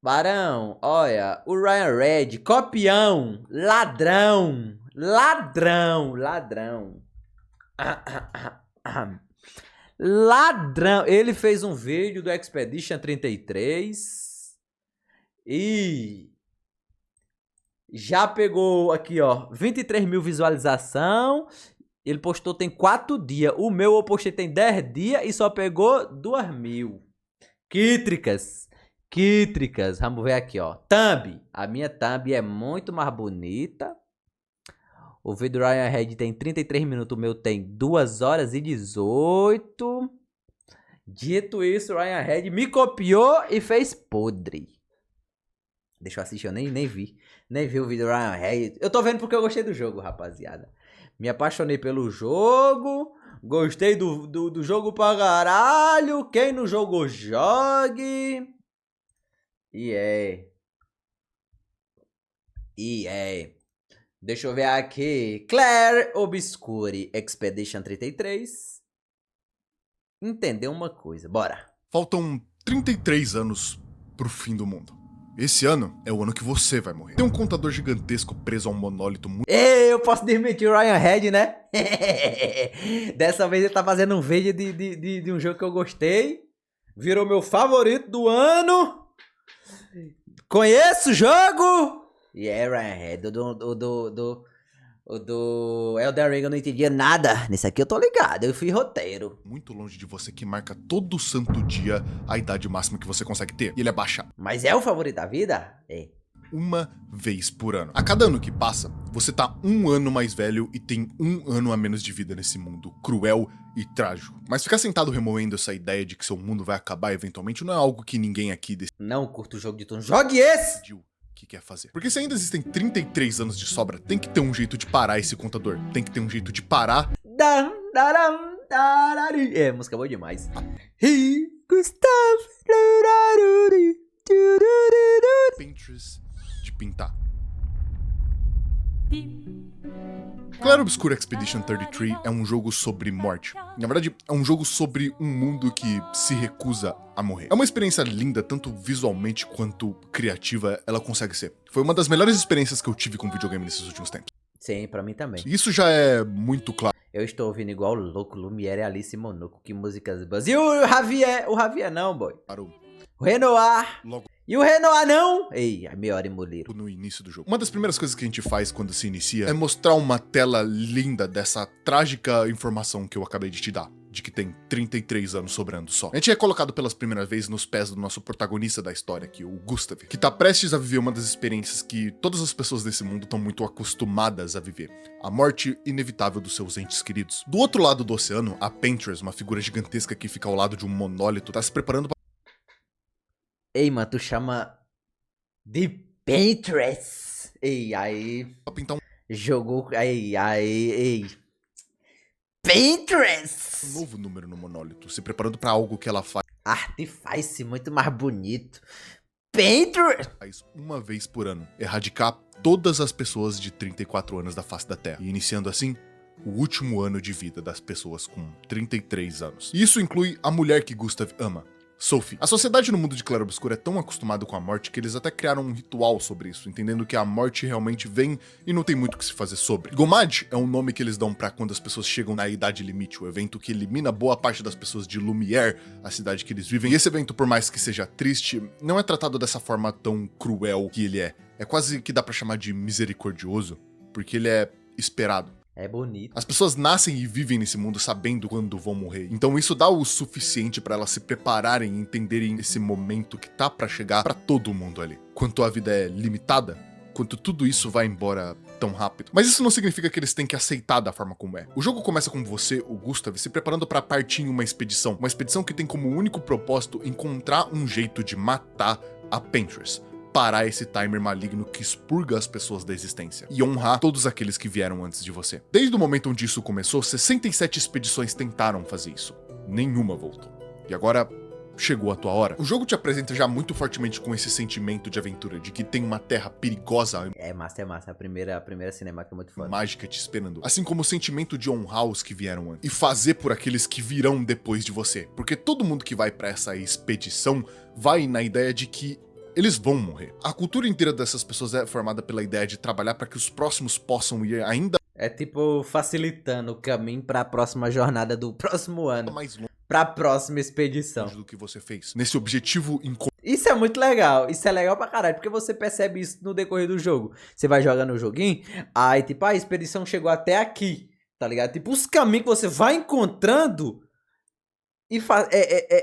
Barão, olha, o Ryan Red, copião, ladrão, ladrão. Ladrão. Ele fez um vídeo do Expedition 33 e já pegou aqui, ó, 23 mil visualização. Ele postou tem 4 dias. O meu eu postei tem 10 dias e só pegou 2 mil. Quítricas. Vamos ver aqui, ó. Thumb. A minha thumb é muito mais bonita. O vídeo do Ryan Red tem 33 minutos. O meu tem 2 horas e 18. Dito isso, o Ryan Red me copiou e fez podre. Deixa eu assistir, eu nem vi. Nem vi o vídeo do Ryan Red. Eu tô vendo porque eu gostei do jogo, rapaziada. Me apaixonei pelo jogo. Gostei do jogo pra caralho. Quem não jogou, jogue. E é. Deixa eu ver aqui. Claire Obscure Expedition 33. Entendeu uma coisa, bora. Faltam 33 anos pro fim do mundo. Esse ano é o ano que você vai morrer. Tem um contador gigantesco preso a um monólito muito... Ei, eu posso desmentir o Ryan Red, né? Dessa vez ele tá fazendo um vídeo de um jogo que eu gostei. Virou meu favorito do ano. Conheço o jogo. E é, Ryan Red. O do Elden Ring eu não entendia nada. Nesse aqui eu tô ligado, eu fui roteiro. Muito longe de você, que marca todo santo dia a idade máxima que você consegue ter. E ele é baixado. Mas é o favorito da vida? É. Uma vez por ano. A cada ano que passa, você tá 1 ano mais velho e tem 1 ano a menos de vida nesse mundo cruel e trágico. Mas ficar sentado remoendo essa ideia de que seu mundo vai acabar eventualmente não é algo que ninguém aqui Não curto o jogo de turno. Jogue esse! decidiu que quer fazer. Porque se ainda existem 33 anos de sobra, tem que ter um jeito de parar esse contador. Tem que ter um jeito de parar... É, música boa demais. Pinterest de pintar. Claro Obscure Expedition 33 é um jogo sobre morte. Na verdade, é um jogo sobre um mundo que se recusa a morrer. É uma experiência linda, tanto visualmente quanto criativa ela consegue ser. Foi uma das melhores experiências que eu tive com videogame nesses últimos tempos. Sim, pra mim também. Isso já é muito claro. Eu estou ouvindo igual louco, Lumiere, Alice e Monoco, que músicas boas. E o Javier? O Javier não, boy. O Renoir. Logo E o Renoir não? Ei, a melhor mulher. no início do jogo. Uma das primeiras coisas que a gente faz quando se inicia é mostrar uma tela linda dessa trágica informação que eu acabei de te dar, de que tem 33 anos sobrando só. A gente é colocado pelas primeiras vezes nos pés do nosso protagonista da história aqui, o Gustav, que tá prestes a viver uma das experiências que todas as pessoas desse mundo estão muito acostumadas a viver: a morte inevitável dos seus entes queridos. Do outro lado do oceano, a Pinterest, uma figura gigantesca que fica ao lado de um monólito, tá se preparando pra... Ei, mano, tu chama de Pinterest. Ei, aí. pintar um Jogou. Ei. Pinterest! novo número no monólito, se preparando pra algo que ela Artifice muito mais bonito. Pinterest! faz uma vez por ano: erradicar todas as pessoas de 34 anos da face da Terra, e iniciando assim o último ano de vida das pessoas com 33 anos. E isso inclui a mulher que Gustav ama, Sophie. A sociedade no mundo de Claro Obscuro é tão acostumada com a morte que eles até criaram um ritual sobre isso, entendendo que a morte realmente vem e não tem muito o que se fazer sobre. Gomad é um nome que eles dão pra quando as pessoas chegam na Idade Limite, o evento que elimina boa parte das pessoas de Lumière, a cidade que eles vivem. E esse evento, por mais que seja triste, não é tratado dessa forma tão cruel que ele é. É quase que dá pra chamar de misericordioso, porque ele é esperado. É bonito. As pessoas nascem e vivem nesse mundo sabendo quando vão morrer. Então isso dá o suficiente pra elas se prepararem e entenderem esse momento que tá pra chegar pra todo mundo ali. Quanto a vida é limitada, quanto tudo isso vai embora tão rápido. Mas isso não significa que eles têm que aceitar da forma como é. O jogo começa com você, o Gustav, se preparando pra partir em uma expedição. Uma expedição que tem como único propósito encontrar um jeito de matar a Pinterest, parar esse timer maligno que expurga as pessoas da existência e honrar todos aqueles que vieram antes de você. Desde o momento onde isso começou, 67 expedições tentaram fazer isso. Nenhuma voltou. E agora chegou a tua hora. O jogo te apresenta já muito fortemente com esse sentimento de aventura, de que tem uma terra perigosa. É massa. A primeira cinemática é muito foda. Mágica te esperando. Assim como o sentimento de honrar os que vieram antes. E fazer por aqueles que virão depois de você. Porque todo mundo que vai pra essa expedição vai na ideia de que eles vão morrer. A cultura inteira dessas pessoas é formada pela ideia de trabalhar para que os próximos possam ir ainda É tipo facilitando o caminho pra próxima jornada do próximo ano. mais longe Pra próxima expedição. do que você fez. Nesse objetivo em Isso é muito legal. Isso é legal pra caralho. Porque você percebe isso no decorrer do jogo. Você vai jogando o joguinho. Aí, tipo, a expedição chegou até aqui. Tá ligado? Tipo, os caminhos que você vai encontrando. E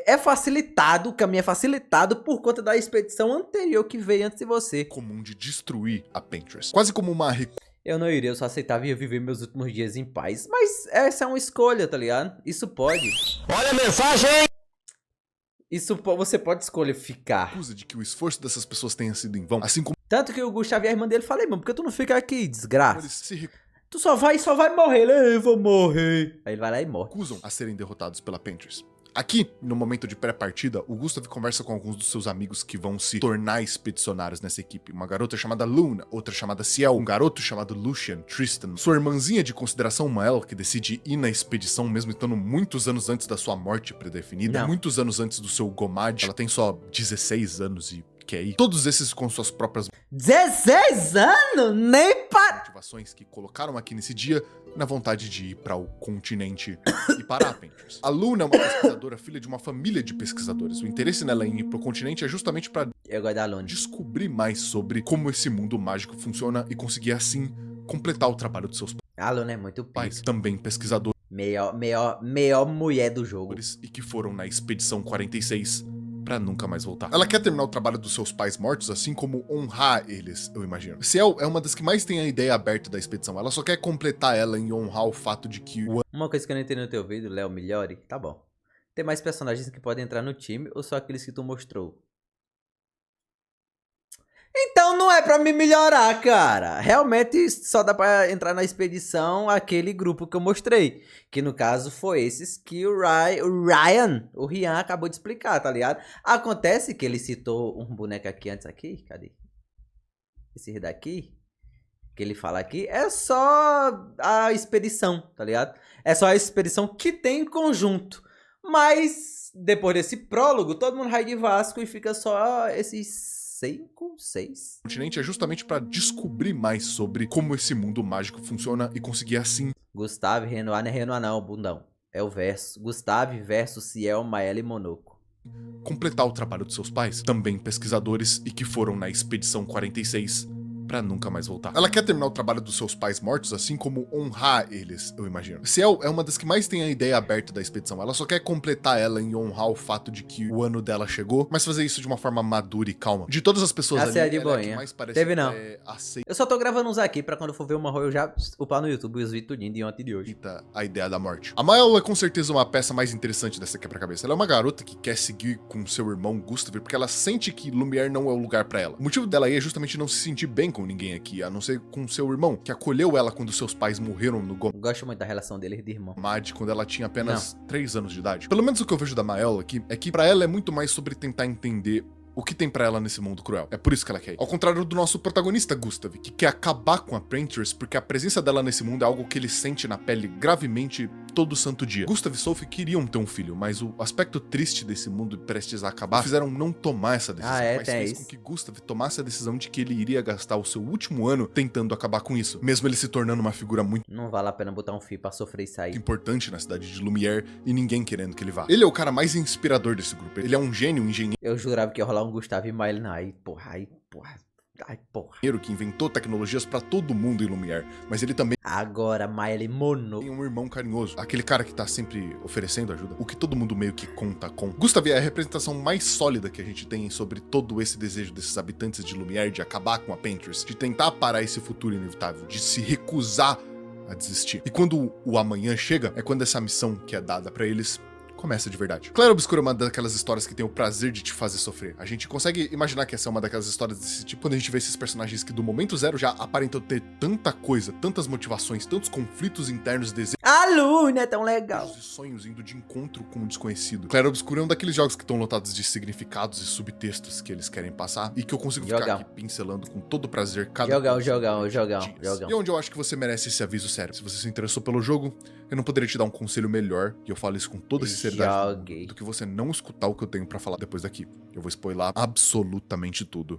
é facilitado. O caminho é facilitado por conta da expedição anterior que veio antes de você. comum de destruir a Pinterest. Quase como uma Eu não iria, eu só aceitava e ia viver meus últimos dias em paz. Mas essa é uma escolha, tá ligado? Isso pode. Olha a mensagem! Você pode escolher ficar. acusa de que o esforço dessas pessoas tenha sido em vão, assim como Tanto que o Gustavo e a irmã dele falei, mano, por que tu não fica aqui, desgraça? eles se Tu só vai morrer. Ele, eu vou morrer. Aí ele vai lá e morre. recusam a serem derrotados pela Pinterest. Aqui, no momento de pré-partida, o Gustav conversa com alguns dos seus amigos que vão se tornar expedicionários nessa equipe. Uma garota chamada Luna, outra chamada Ciel, um garoto chamado Lucian, Tristan, sua irmãzinha de consideração Mael, que decide ir na expedição mesmo estando muitos anos antes da sua morte predefinida, Não. muitos anos antes do seu Gomad. Ela tem só 16 anos e quer ir. Todos esses com suas próprias 16 anos? Nem para. motivações que colocaram aqui nesse dia na vontade de ir para o continente e parar a Pinterest. A Luna é uma pesquisadora, filha de uma família de pesquisadores. O interesse nela em ir para o continente é justamente para Eu gosto da Luna. descobrir mais sobre como esse mundo mágico funciona e conseguir assim completar o trabalho dos seus A Luna é muito pais, pica. também pesquisadores Melhor mulher do jogo. e que foram na expedição 46 pra nunca mais voltar. Ela quer terminar o trabalho dos seus pais mortos, assim como honrar eles, eu imagino. Ciel é uma das que mais tem a ideia aberta da expedição. Ela só quer completar ela em honrar o fato de que o Uma coisa que eu não entendi no teu vídeo, Léo Migliori, tá bom. Tem mais personagens que podem entrar no time ou só aqueles que tu mostrou? Então não é pra me melhorar, cara. Realmente só dá pra entrar na expedição aquele grupo que eu mostrei. Que no caso foi esses que o Rian acabou de explicar, tá ligado? Acontece que ele citou um boneco aqui antes aqui. Cadê? Esse daqui. Que ele fala aqui. É só a expedição, tá ligado? É só a expedição que tem em conjunto. Mas depois desse prólogo, todo mundo vai de Vasco e fica só esses 5, 6. continente é justamente pra descobrir mais sobre como esse mundo mágico funciona e conseguir assim Gustavo, Renoir, não é Renoir não, bundão. É o verso. Gustavo versus Ciel, Maela e Monoco. completar o trabalho dos seus pais, também pesquisadores e que foram na expedição 46 pra nunca mais voltar. Ela quer terminar o trabalho dos seus pais mortos, assim como honrar eles, eu imagino. Ciel é uma das que mais tem a ideia aberta da expedição. Ela só quer completar ela em honrar o fato de que o ano dela chegou, mas fazer isso de uma forma madura e calma. De todas as pessoas Essa é a de ela é a que boinha. mais parece Teve não. aceita Eu só tô gravando uns aqui pra quando eu for ver uma Royal eu já upar no YouTube os vídeos tudinho de ontem e de hoje. a ideia da morte. A Mael é com certeza uma peça mais interessante dessa quebra-cabeça. Ela é uma garota que quer seguir com seu irmão Gustav porque ela sente que Lumière não é o lugar pra ela. O motivo dela aí é justamente não se sentir bem com ninguém aqui, a não ser com seu irmão, que acolheu ela quando seus pais morreram no Gosto muito da relação deles de irmão. Gomad quando ela tinha apenas 3 anos de idade. Pelo menos o que eu vejo da Mael aqui é que pra ela é muito mais sobre tentar entender o que tem pra ela nesse mundo cruel. É por isso que ela quer ir. Ao contrário do nosso protagonista, Gustav, que quer acabar com a Pinterest porque a presença dela nesse mundo é algo que ele sente na pele gravemente todo santo dia. Gustav e Sophie queriam ter um filho, mas o aspecto triste desse mundo prestes a acabar fizeram não tomar essa decisão, mas tem fez isso. com que Gustav tomasse a decisão de que ele iria gastar o seu último ano tentando acabar com isso, mesmo ele se tornando uma figura muito Não vale a pena botar um fio pra sofrer e sair. importante na cidade de Lumière e ninguém querendo que ele vá. Ele é o cara mais inspirador desse grupo. Ele é um gênio, um engenheiro Eu jurava que ia rolar um Gustavo e Maela. Ai, porra. que inventou tecnologias pra todo mundo em Lumière, mas ele também Agora, Maela e Monoco. tem um irmão carinhoso, aquele cara que tá sempre oferecendo ajuda, o que todo mundo meio que conta com. Gustav é a representação mais sólida que a gente tem sobre todo esse desejo desses habitantes de Lumière de acabar com a Pinterest, de tentar parar esse futuro inevitável, de se recusar a desistir. E quando o amanhã chega, é quando essa missão que é dada pra eles começa de verdade. Claro Obscuro é uma daquelas histórias que tem o prazer de te fazer sofrer. A gente consegue imaginar que essa é uma daquelas histórias desse tipo quando a gente vê esses personagens que do momento zero já aparentam ter tanta coisa, tantas motivações, tantos conflitos internos, desejos A Lune é tão legal. E sonhos indo de encontro com o desconhecido. Claro Obscuro é um daqueles jogos que estão lotados de significados e subtextos que eles querem passar e que eu consigo ficar aqui pincelando com todo prazer cada Jogão. E onde eu acho que você merece esse aviso sério. Se você se interessou pelo jogo, eu não poderia te dar um conselho melhor, e eu falo isso com toda sinceridade, do que você não escutar o que eu tenho pra falar depois daqui. Eu vou spoiler absolutamente tudo.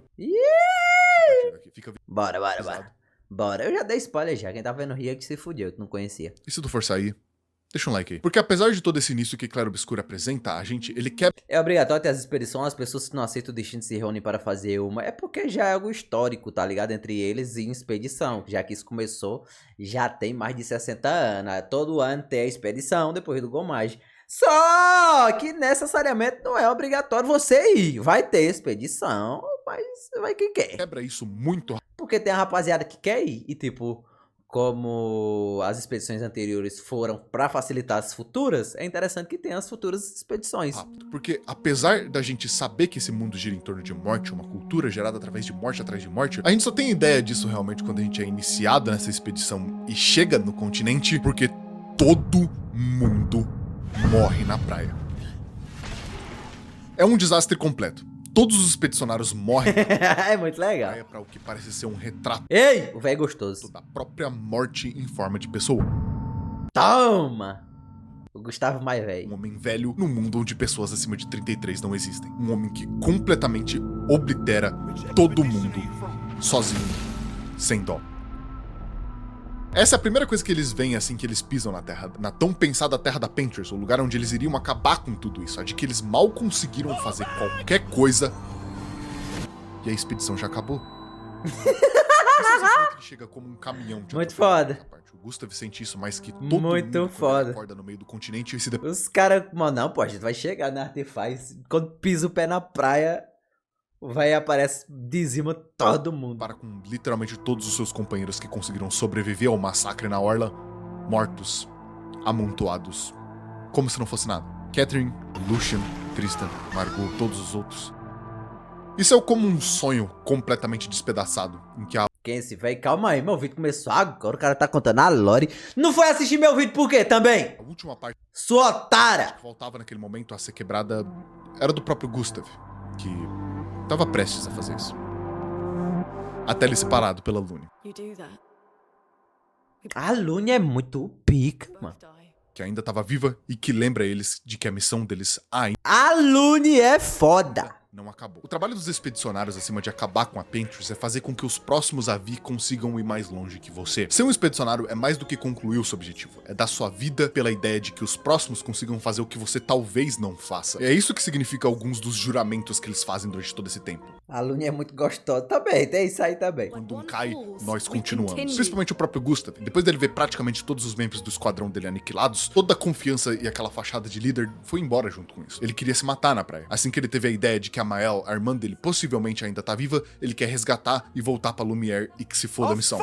Bora. Bora, eu já dei spoiler já. Quem tá vendo Ria que se fudeu, que não conhecia. E se tu for sair, deixa um like aí. Porque apesar de todo esse início que Claro Obscuro apresenta, ele quer... É obrigatório ter as expedições, as pessoas que não aceitam o destino se reúnem para fazer uma. É porque já é algo histórico, tá ligado? Entre eles e expedição. Já que isso começou, já tem mais de 60 anos. Todo ano tem a expedição depois do Gomage. Só que necessariamente não é obrigatório você ir. Vai ter expedição, mas vai quem quer. Quebra isso muito. Porque tem a rapaziada que quer ir. E tipo, como as expedições anteriores foram pra facilitar as futuras, é interessante que tenha as futuras expedições. Rápido. Porque apesar da gente saber que esse mundo gira em torno de morte, uma cultura gerada através de morte atrás de morte, a gente só tem ideia disso realmente quando a gente é iniciado nessa expedição e chega no continente, porque todo mundo morre na praia. É um desastre completo. Todos os expedicionários morrem É muito legal. na praia pra o que parece ser um retrato Ei, o velho gostoso. da própria morte em forma de pessoa. Toma! O Gustavo mais velho. Um homem velho num mundo onde pessoas acima de 33 não existem. Um homem que completamente oblitera todo mundo, sozinho, sem dó. Essa é a primeira coisa que eles veem assim que eles pisam na Terra, na tão pensada Terra da Painters, o lugar onde eles iriam acabar com tudo isso, a de que eles mal conseguiram fazer qualquer coisa e a expedição já acabou. Ele chega como um caminhão de Muito foda. O Gustav sente isso mais que todo Muito mundo foda. quando ele acorda no meio do continente e se depois Os caras, mano, não, pô, a gente vai chegar na Artifaz. Quando pisa o pé na praia, o velho aparece, dizima todo mundo. para com literalmente todos os seus companheiros que conseguiram sobreviver ao massacre na orla, mortos, amontoados, como se não fosse nada. Catherine, Lucian, Tristan, Margot, todos os outros. Isso é como um sonho completamente despedaçado, em que a Quem é esse velho? Calma aí, meu vídeo começou agora, o cara tá contando a lore. Não foi assistir meu vídeo por quê também? última parte Sua otária! que faltava naquele momento a ser quebrada era do próprio Gustav, que estava prestes a fazer isso. Até ele ser parado pela Lune, A Lune é muito pica, mano. que ainda estava viva e que lembra eles de que a missão deles ainda A Lune é foda. não acabou. O trabalho dos expedicionários acima de acabar com a Painters é fazer com que os próximos a vir consigam ir mais longe que você. Ser um expedicionário é mais do que concluir o seu objetivo, é dar sua vida pela ideia de que os próximos consigam fazer o que você talvez não faça. É isso que significa alguns dos juramentos que eles fazem durante todo esse tempo. A Lune é muito gostosa também, tem isso aí também. Quando um cai, nós continuamos. Principalmente o próprio Gustav. Depois dele ver praticamente todos os membros do esquadrão dele aniquilados, toda a confiança e aquela fachada de líder foi embora junto com isso. Ele queria se matar na praia. Assim que ele teve a ideia de que a Mael, a irmã dele, possivelmente ainda tá viva, ele quer resgatar e voltar pra Lumière e que se foda a missão.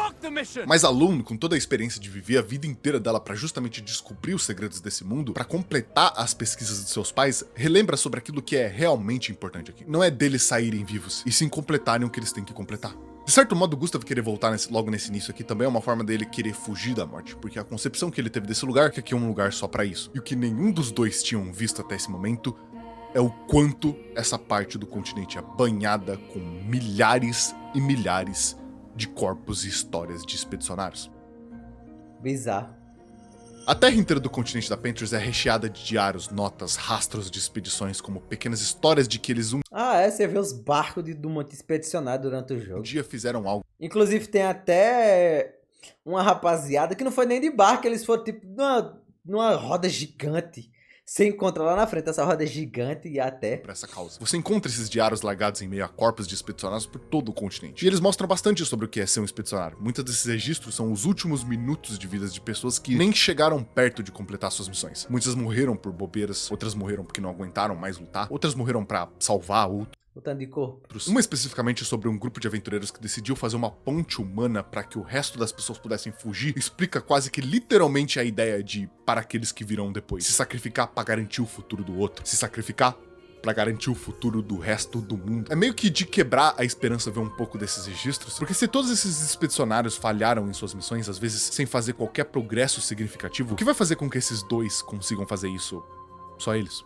Mas a Lune, com toda a experiência de viver a vida inteira dela pra justamente descobrir os segredos desse mundo, pra completar as pesquisas de seus pais, relembra sobre aquilo que é realmente importante aqui. Não é deles saírem vivos, e sim completarem o que eles têm que completar. De certo modo, o Gustav querer voltar logo nesse início aqui também é uma forma dele querer fugir da morte, porque a concepção que ele teve desse lugar é que aqui é um lugar só pra isso. E o que nenhum dos dois tinham visto até esse momento é o quanto essa parte do continente é banhada com milhares e milhares de corpos e histórias de expedicionários. Bizarro. A terra inteira do continente da Painters é recheada de diários, notas, rastros de expedições, como pequenas histórias de que eles Você vê os barcos do Monte Expedicionário durante o um jogo. dia fizeram algo. Inclusive tem até uma rapaziada que não foi nem de barco, eles foram tipo numa roda gigante. Você encontra lá na frente essa roda gigante e até... Pra essa causa. Você encontra esses diários largados em meio a corpos de expedicionários por todo o continente. E eles mostram bastante sobre o que é ser um expedicionário. Muitos desses registros são os últimos minutos de vidas de pessoas que nem chegaram perto de completar suas missões. Muitas morreram por bobeiras, outras morreram porque não aguentaram mais lutar, outras morreram pra salvar outros. O tanto de corpo. Uma especificamente sobre um grupo de aventureiros que decidiu fazer uma ponte humana para que o resto das pessoas pudessem fugir, explica quase que literalmente a ideia de para aqueles que virão depois. Se sacrificar para garantir o futuro do outro. Se sacrificar pra garantir o futuro do resto do mundo. É meio que de quebrar a esperança ver um pouco desses registros, porque se todos esses expedicionários falharam em suas missões, às vezes sem fazer qualquer progresso significativo, o que vai fazer com que esses dois consigam fazer isso? Só eles.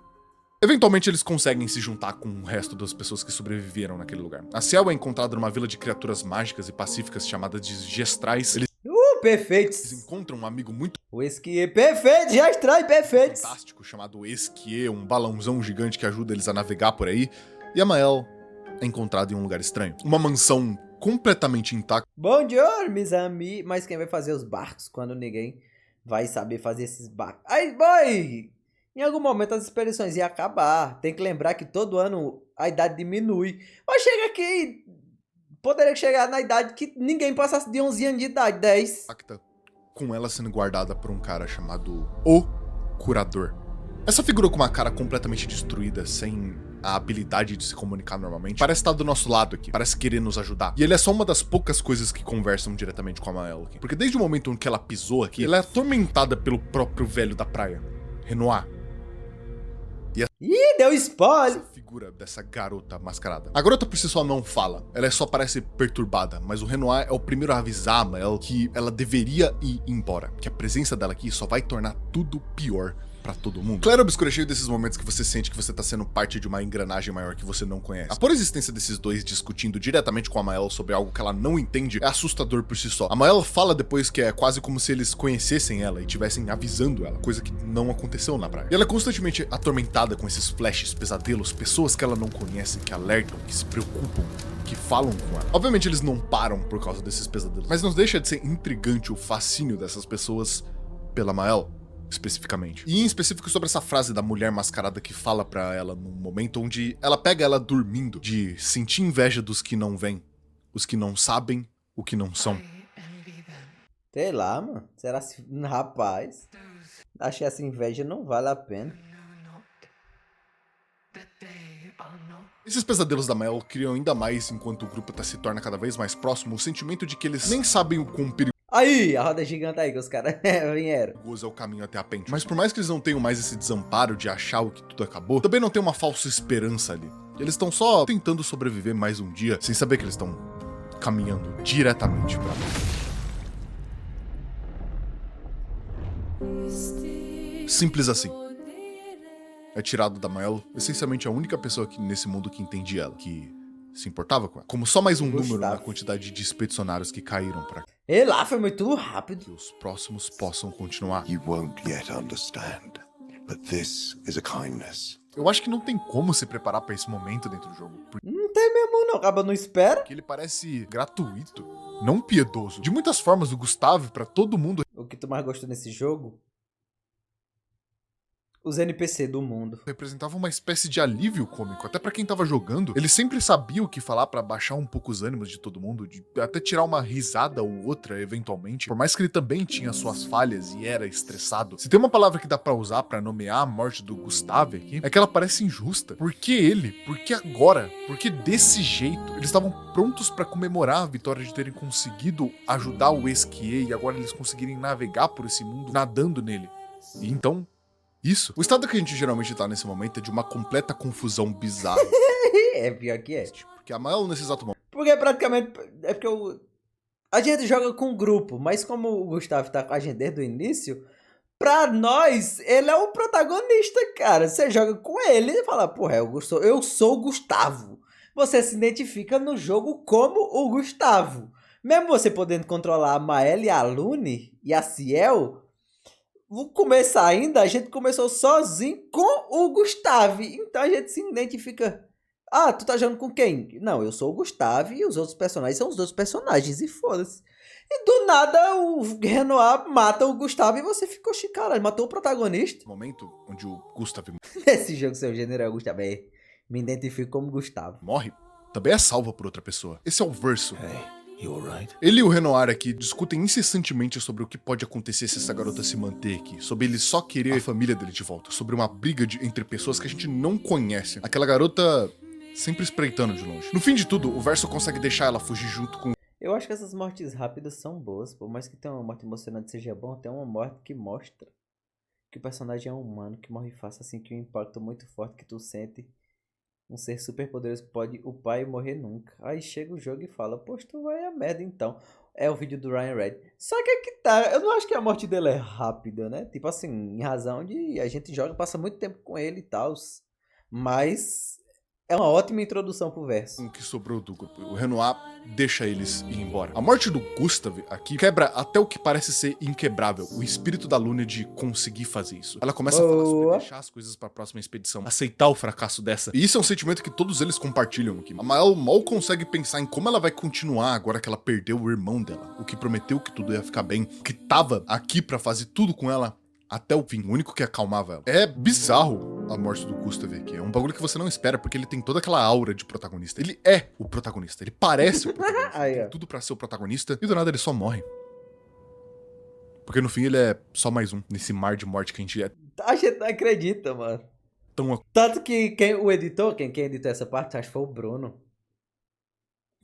Eventualmente eles conseguem se juntar com o resto das pessoas que sobreviveram naquele lugar. A Ciel é encontrada numa vila de criaturas mágicas e pacíficas chamada de Gestrais. Eles Perfeitos. encontram um amigo muito O esqui perfeito, já extrai perfeitos. fantástico chamado Esquier, um balãozão gigante que ajuda eles a navegar por aí. E a Mael é encontrada em um lugar estranho. Uma mansão completamente intacta. Bom dia, meus amigos. Mas quem vai fazer os barcos quando ninguém vai saber fazer esses barcos? Aí, boy! Em algum momento as expedições iam acabar. Tem que lembrar que todo ano a idade diminui. Mas chega aqui, poderia chegar na idade que ninguém passasse de 11 anos de idade, 10. Com ela sendo guardada por um cara chamado O Curador. Essa figura com uma cara completamente destruída, sem a habilidade de se comunicar normalmente, parece estar do nosso lado aqui, parece querer nos ajudar. E ele é só uma das poucas coisas que conversam diretamente com a Mael aqui. Porque desde o momento em que ela pisou aqui, ela é atormentada pelo próprio velho da praia, Renoir. Ih, deu spoiler. Essa figura dessa garota mascarada. A garota por si só não fala, ela só parece perturbada, mas o Renoir é o primeiro a avisar a Mael que ela deveria ir embora, que a presença dela aqui só vai tornar tudo pior pra todo mundo. Claro, obscuro é cheio desses momentos que você sente que você tá sendo parte de uma engrenagem maior que você não conhece. A pura existência desses dois discutindo diretamente com a Mael sobre algo que ela não entende é assustador por si só. A Mael fala depois que é quase como se eles conhecessem ela e tivessem avisando ela, coisa que não aconteceu na praia. E ela é constantemente atormentada com esses flashes, pesadelos, pessoas que ela não conhece, que alertam, que se preocupam, que falam com ela. Obviamente eles não param por causa desses pesadelos, mas não deixa de ser intrigante o fascínio dessas pessoas pela Mael, especificamente. E em específico sobre essa frase da mulher mascarada que fala pra ela num momento onde ela pega ela dormindo, de sentir inveja dos que não vêm, os que não sabem o que não são. Sei lá, mano. Será assim, rapaz? Acho que essa inveja não vale a pena. Esses pesadelos da Mael criam ainda mais, enquanto o grupo se torna cada vez mais próximo, o sentimento de que eles nem sabem o quão Aí, a roda gigante aí que os caras vieram. perigoso é o caminho até a Pente. Mas por mais que eles não tenham mais esse desamparo de achar o que tudo acabou, também não tem uma falsa esperança ali. Eles estão só tentando sobreviver mais um dia, sem saber que eles estão caminhando diretamente pra simples assim. É tirado da Mael, essencialmente a única pessoa aqui nesse mundo que entendia ela, que se importava com ela. Como só mais um número na quantidade de expedicionários que caíram pra E lá foi muito rápido. que os próximos possam continuar. You won't yet understand, but this is a kindness. Eu acho que não tem como se preparar pra esse momento dentro do jogo, Não tem mesmo não, acaba não espera. porque ele parece gratuito, não piedoso. De muitas formas, o Gustavo, pra todo mundo, O que tu mais gostou nesse jogo? Os NPC do mundo. representava uma espécie de alívio cômico, até pra quem tava jogando. Ele sempre sabia o que falar pra baixar um pouco os ânimos de todo mundo, de até tirar uma risada ou outra, eventualmente. Por mais que ele também tinha suas falhas e era estressado. Se tem uma palavra que dá pra usar pra nomear a morte do Gustavo aqui, é que ela parece injusta. Por que ele? Por que agora? Por que desse jeito? Eles estavam prontos pra comemorar a vitória de terem conseguido ajudar o Esquier e agora eles conseguirem navegar por esse mundo nadando nele. E então, isso. O estado que a gente geralmente tá nesse momento é de uma completa confusão bizarra. É pior que é. Porque a Mael, nesse exato momento, Porque praticamente. É porque a gente joga com grupo, mas como o Gustavo tá com a gente desde o início, pra nós, ele é o protagonista, cara. Você joga com ele e fala, porra, eu sou o Gustavo. Você se identifica no jogo como o Gustavo. Mesmo você podendo controlar a Mael e a Lune e a Ciel, vou começar ainda, a gente começou sozinho com o Gustavo. Então a gente se identifica. Ah, tu tá jogando com quem? Não, eu sou o Gustavo e os outros personagens são os outros personagens. E foda-se. E do nada o Renoir mata o Gustavo e você ficou cara, ele matou o protagonista. momento onde o Gustavo Nesse jogo, seu gênero é o Gustavo. É, me identifico como Gustavo. morre, também é salva por outra pessoa. Esse é o verso. Hey, you alright? Ele e o Renoir aqui discutem incessantemente sobre o que pode acontecer se essa garota se manter aqui, sobre ele só querer a família dele de volta, sobre uma briga entre pessoas que a gente não conhece. Aquela garota sempre espreitando de longe. No fim de tudo, o verso consegue deixar ela fugir junto com Eu acho que essas mortes rápidas são boas. Por mais que tenha uma morte emocionante seja bom, tem uma morte que mostra que o personagem é humano, que morre fácil, assim, que um impacto muito forte que tu sente Um ser super poderoso que pode upar e morrer nunca. Aí chega o jogo e fala, poxa, tu vai a merda então. É o vídeo do Ryan Red. Só que aqui tá, eu não acho que a morte dele é rápida, né? Tipo assim, em razão de a gente joga, passa muito tempo com ele e tal. Mas é uma ótima introdução pro verso. O que sobrou do grupo. O Renoir deixa eles ir embora. A morte do Gustav aqui quebra até o que parece ser inquebrável, o espírito da Luna de conseguir fazer isso. Ela começa a falar sobre deixar as coisas pra próxima expedição, aceitar o fracasso dessa. E isso é um sentimento que todos eles compartilham aqui. A Mael mal consegue pensar em como ela vai continuar agora que ela perdeu o irmão dela, o que prometeu que tudo ia ficar bem, que tava aqui pra fazer tudo com ela até o fim, o único que acalmava ela. É bizarro a morte do Gustav aqui. É um bagulho que você não espera, porque ele tem toda aquela aura de protagonista. Ele é o protagonista, ele parece o protagonista. Aí, Tem tudo pra ser o protagonista, e do nada ele só morre. Porque no fim ele é só mais um, nesse mar de morte que a gente é A gente não acredita, mano. tão... Tanto que quem editou essa parte, acho que foi o Bruno.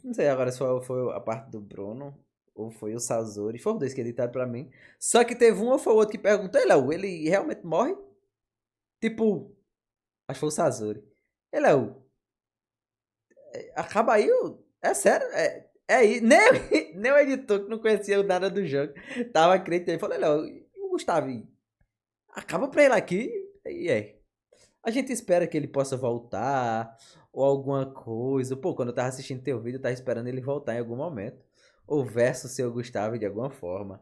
Não sei agora se foi a parte do Bruno ou foi o Sazori. Foi os dois que editaram pra mim. Só que teve um ou foi o outro que perguntou, ele realmente morre? Tipo, acho que foi o Sazori. Acaba aí, é sério, nem o editor que não conhecia nada do jogo tava acreditando. Ele falou, e o Gustavo, acaba pra ele aqui, e aí? A gente espera que ele possa voltar, ou alguma coisa. Pô, quando eu tava assistindo teu vídeo, eu tava esperando ele voltar em algum momento. Ou verso seu Gustavo de alguma forma.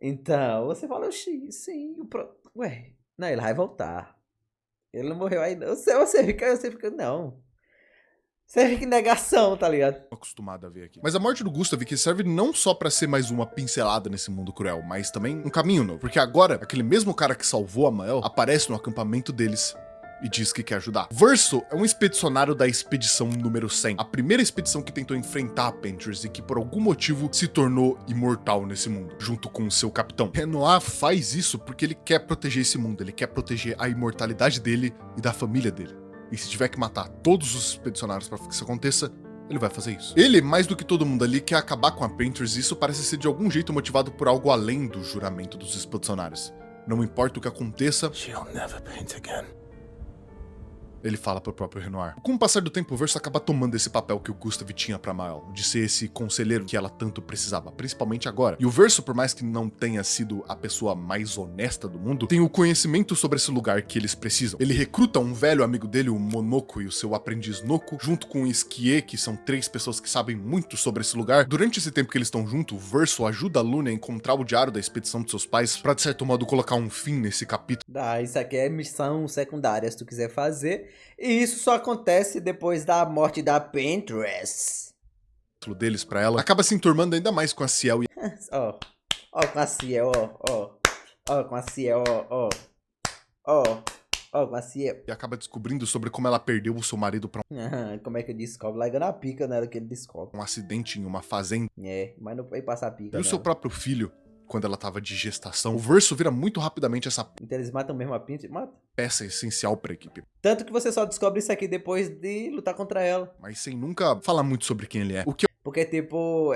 Então, você fala, sim, ué, não, ele vai voltar. Ele não morreu aí, não. Você fica, não. Você fica em negação, tá ligado? acostumado a ver aqui. Mas a morte do Gustav que serve não só pra ser mais uma pincelada nesse mundo cruel, mas também um caminho novo. Porque agora, aquele mesmo cara que salvou a Mael aparece no acampamento deles e diz que quer ajudar. Verso é um expedicionário da expedição número 100, a primeira expedição que tentou enfrentar a Panthers e que por algum motivo se tornou imortal nesse mundo, junto com o seu capitão. Renoir faz isso porque ele quer proteger esse mundo, ele quer proteger a imortalidade dele e da família dele. E se tiver que matar todos os expedicionários para que isso aconteça, ele vai fazer isso. Ele, mais do que todo mundo ali, quer acabar com a Panthers e isso parece ser de algum jeito motivado por algo além do juramento dos expedicionários. Não importa o que aconteça, She'll never paint again. ele fala pro próprio Renoir. Com o passar do tempo, o Verso acaba tomando esse papel que o Gustav tinha pra Mael, de ser esse conselheiro que ela tanto precisava, principalmente agora. E o Verso, por mais que não tenha sido a pessoa mais honesta do mundo, tem o conhecimento sobre esse lugar que eles precisam. Ele recruta um velho amigo dele, o Monoko, e o seu aprendiz Noko, junto com o Esquie, que são 3 pessoas que sabem muito sobre esse lugar. Durante esse tempo que eles estão juntos, o Verso ajuda a Luna a encontrar o diário da expedição de seus pais, pra de certo modo colocar um fim nesse capítulo. Isso aqui é missão secundária, se tu quiser fazer. E isso só acontece depois da morte da Panthers. Deles pra ela, acaba se enturmando ainda mais com a Ciel e Ó, com a Ciel, ó, com a Ciel, ó, com a Ciel. acaba descobrindo sobre como ela perdeu o seu marido pra Como é que descobre? Largando a pica nela que ele descobre. um acidente em uma fazenda. Mas não vai passar a pica. E o seu Não. próprio filho, quando ela tava de gestação. O Verso vira muito rapidamente essa Então eles matam mesmo a Pinter? Mata. peça essencial pra equipe, Tanto que você só descobre isso aqui depois de lutar contra ela. mas sem nunca falar muito sobre quem ele é. O que Porque, tipo,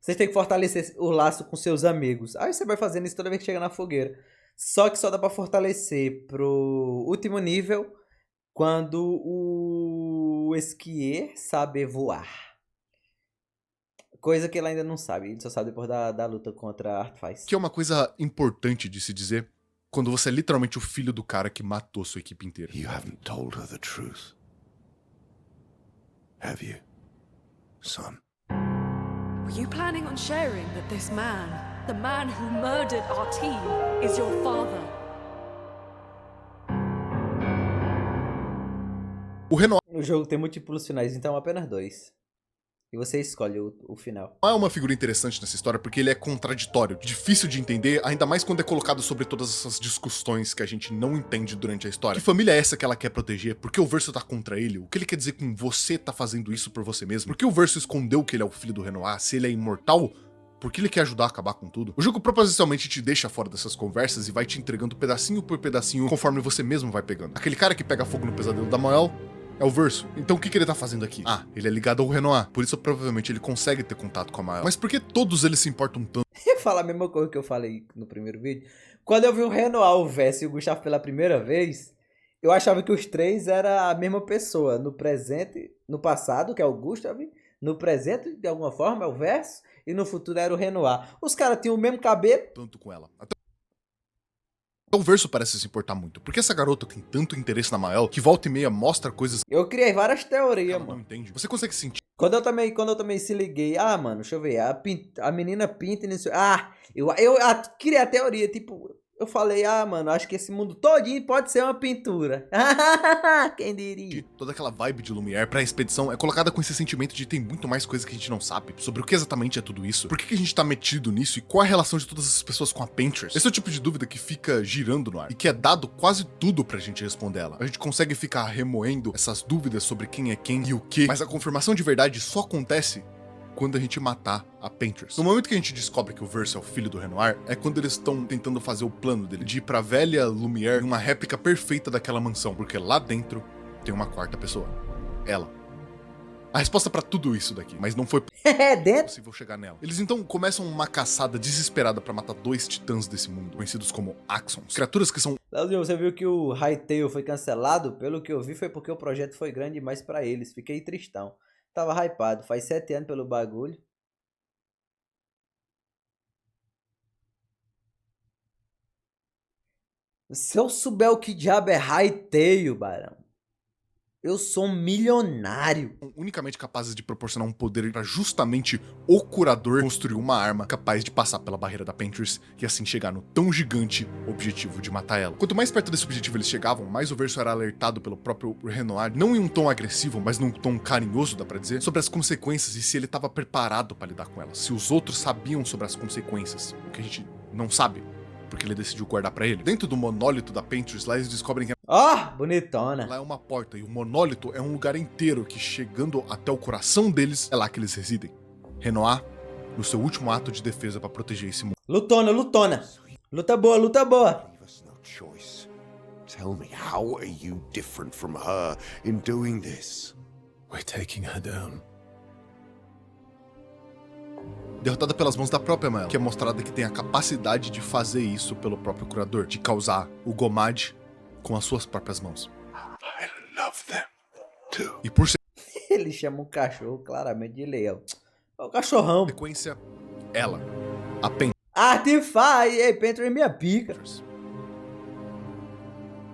você tem que fortalecer o laço com seus amigos. Aí você vai fazendo isso toda vez que chega na fogueira. Só que só dá pra fortalecer pro último nível quando o Esquier sabe voar. Coisa que ele ainda não sabe. Ele só sabe depois da luta contra a Artifice. é uma coisa importante de se dizer quando você é literalmente o filho do cara que matou sua equipe inteira. You haven't told her the truth. Have you, son? Were you planning on sharing that this man, the man who murdered our team, is your father? O Renoir O jogo tem múltiplos finais, então apenas 2. E você escolhe o final. é uma figura interessante nessa história porque ele é contraditório, difícil de entender, ainda mais quando é colocado sobre todas essas discussões que a gente não entende durante a história. Que família é essa que ela quer proteger? Por que o Verso tá contra ele? O que ele quer dizer com você tá fazendo isso por você mesmo? Por que o Verso escondeu que ele é o filho do Renoir? Se ele é imortal, por que ele quer ajudar a acabar com tudo? O jogo propositalmente te deixa fora dessas conversas e vai te entregando pedacinho por pedacinho conforme você mesmo vai pegando. Aquele cara que pega fogo no pesadelo da Mael é o Verso. Então o que ele tá fazendo aqui? Ah, ele é ligado ao Renoir, por isso provavelmente ele consegue ter contato com a Mael. Mas por que todos eles se importam tanto? Eu falo a mesma coisa que eu falei no primeiro vídeo. Quando eu vi o Renoir, o Vess e o Gustavo pela primeira vez, Eu achava que os três era a mesma pessoa. No presente, no passado, que é o Gustav. No presente, de alguma forma, é o Verso. E no futuro era o Renoir. Os caras tinham o mesmo cabelo. Tanto com ela. Até o Verso parece se importar muito, porque essa garota tem tanto interesse na Mael que volta e meia mostra coisas que Eu criei várias ela teorias, não mano. entende. Você consegue sentir Quando eu também se liguei, mano, deixa eu ver, a menina pinta e não sei. Criei a teoria, tipo, eu falei, mano, acho que esse mundo todinho pode ser uma pintura. Quem diria? toda aquela vibe de Lumière pra expedição é colocada com esse sentimento de tem muito mais coisa que a gente não sabe sobre o que exatamente é tudo isso. Por que a gente tá metido nisso e qual é a relação de todas essas pessoas com a Pinterest? Esse é o tipo de dúvida que fica girando no ar e que é dado quase tudo pra gente responder ela. A gente consegue ficar remoendo essas dúvidas sobre quem é quem e o que, mas a confirmação de verdade só acontece quando a gente matar a Pinterest. No momento que a gente descobre que o Verso é o filho do Renoir, é quando eles estão tentando fazer o plano dele de ir pra velha Lumière em uma réplica perfeita daquela mansão, porque lá dentro tem uma quarta pessoa. Ela. A resposta pra tudo isso daqui, mas não foi É dentro? possível chegar nela. Eles então começam uma caçada desesperada pra matar dois titãs desse mundo, conhecidos como Axons. Criaturas que são Leozinho, você viu que o Hytale foi cancelado? Pelo que eu vi, foi porque o projeto foi grande demais pra eles. Fiquei tristão. Tava hypado. Faz 7 anos pelo bagulho. Se eu souber o que diabo é Hytale, barão, eu sou um milionário. unicamente capazes de proporcionar um poder para justamente o curador construir uma arma capaz de passar pela barreira da Pinterest e assim chegar no tão gigante objetivo de matar ela. Quanto mais perto desse objetivo eles chegavam, mais o Verso era alertado pelo próprio Renoir, não em um tom agressivo, mas num tom carinhoso, dá pra dizer, sobre as consequências e se ele estava preparado para lidar com elas, se os outros sabiam sobre as consequências, o que a gente não sabe, porque ele decidiu guardar pra ele. Dentro do monólito da Pinterest, lá eles descobrem que Ó, bonitona. lá é uma porta e o monólito é um lugar inteiro que, chegando até o coração deles, é lá que eles residem. Renoir, no seu último ato de defesa para proteger esse mundo. Lutona, lutona. Luta boa, luta boa. Leave us no choice. Tell me, how are you different from her in doing this? We're taking her down. Derrotada pelas mãos da própria Mael, que é mostrada que tem a capacidade de fazer isso pelo próprio curador, de causar o Gomad com as suas próprias mãos. I love them too. E por Ele chama um cachorro claramente de leão. É o cachorrão. sequência, ela, a Artify, ei, Pentra é minha pica. Pinterest.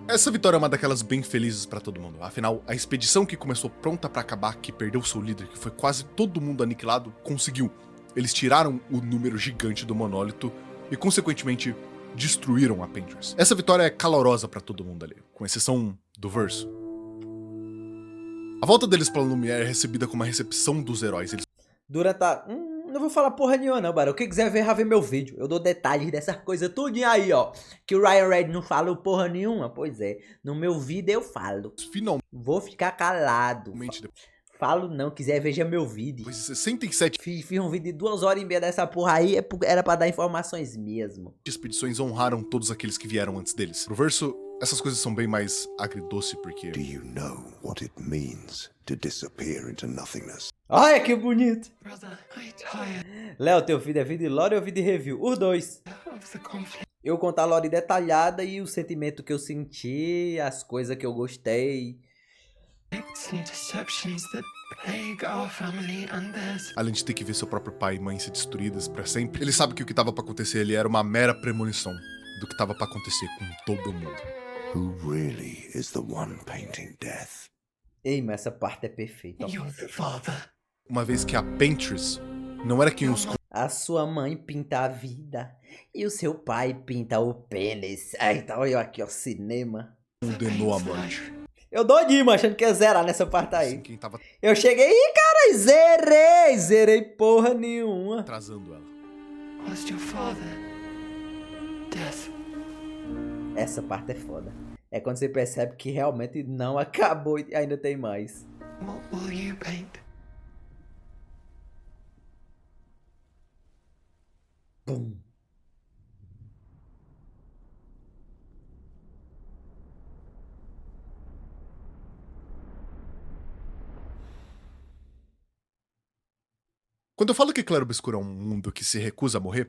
Essa vitória é uma daquelas bem felizes pra todo mundo. Afinal, a expedição que começou pronta pra acabar, que perdeu seu líder, que foi quase todo mundo aniquilado, conseguiu. Eles tiraram o número gigante do monólito e, consequentemente, destruíram a Pinterest. Essa vitória é calorosa pra todo mundo ali, com exceção do Verso. A volta deles pra Lumière é recebida com uma recepção dos heróis. Eles Durante a... não vou falar porra nenhuma não, barão. Quem quiser ver, já vê meu vídeo. Eu dou detalhes dessas coisas tudinho aí, ó. Que o Ryan Red não falou porra nenhuma. Pois é, no meu vídeo eu falo. finalmente, Vou ficar calado. Falo não, quiser veja meu vídeo. depois de 67 Fiz um vídeo de 2 horas e meia dessa porra aí, era pra dar informações mesmo. expedições, honraram todos aqueles que vieram antes deles. Pro Verso, essas coisas são bem mais agridoce, porque Do you know what it means to disappear into nothingness? Olha que bonito. Brother, I tire Léo, teu vídeo é vídeo de lore ou vídeo de review? Os dois. of the conflict. Eu contar a lore detalhada e o sentimento que eu senti, as coisas que eu gostei. And deceptions that plague our family and theirs. além de ter que ver seu próprio pai e mãe ser destruídas pra sempre, ele sabe que o que tava pra acontecer ali era uma mera premonição do que tava pra acontecer com todo mundo. Who really is the one painting death? Ei, mas essa parte é perfeita. Ó. You're the father. Uma vez que a Pinterest não era quem os A sua mãe pinta a vida e o seu pai pinta o pênis. Aí tá eu aqui, ó, cinema. condenou à morte. Eu doidinho, achando que ia zerar nessa parte Assim, aí. quem tava Eu cheguei e, cara, zerei porra nenhuma. atrasando ela. Was your father death? Essa parte é foda. É quando você percebe que realmente não acabou e ainda tem mais. What will you paint? Pum. Quando eu falo que Claro Obscuro é um mundo que se recusa a morrer,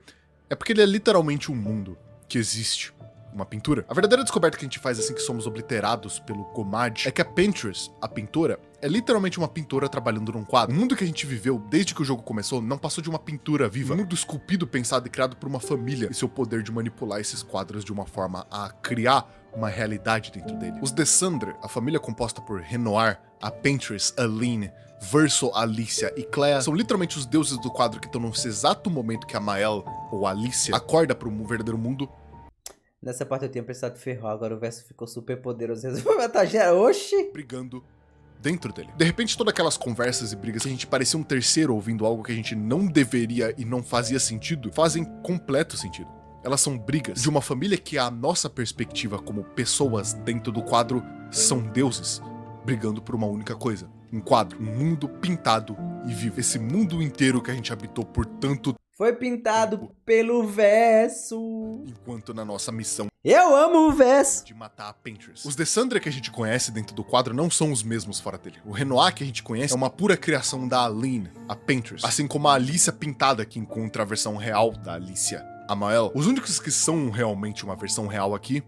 é porque ele é literalmente um mundo que existe uma pintura. A verdadeira descoberta que a gente faz assim que somos obliterados pelo Gomad é que a Paintress, a pintora, é literalmente uma pintora trabalhando num quadro. O mundo que a gente viveu desde que o jogo começou não passou de uma pintura viva. Um mundo esculpido, pensado e criado por uma família e seu poder de manipular esses quadros de uma forma a criar uma realidade dentro dele. Os Descendre, a família composta por Renoir, a Paintress, Aline, Verso, Alicia e Clea, são literalmente os deuses do quadro que estão nesse exato momento que a Mael, ou Alicia, acorda para o verdadeiro mundo. Nessa parte eu tinha pensado ferrar, agora o verso ficou super poderoso. Vai matar geral, oxi! Brigando dentro dele. De repente, todas aquelas conversas e brigas que a gente parecia um terceiro ouvindo algo que a gente não deveria e não fazia sentido, fazem completo sentido. Elas são brigas de uma família que, a nossa perspectiva como pessoas dentro do quadro, são deuses, brigando por uma única coisa. Um quadro, um mundo pintado e vivo. Esse mundo inteiro que a gente habitou por tanto Foi pintado pelo verso. enquanto na nossa missão Eu amo o verso. de matar a Paintress. Os Descendre que a gente conhece dentro do quadro não são os mesmos fora dele. O Renoir que a gente conhece é uma pura criação da Aline, a Paintress. Assim como a Alicia pintada que encontra a versão real da Alicia, a Mael. Os únicos que são realmente uma versão real aqui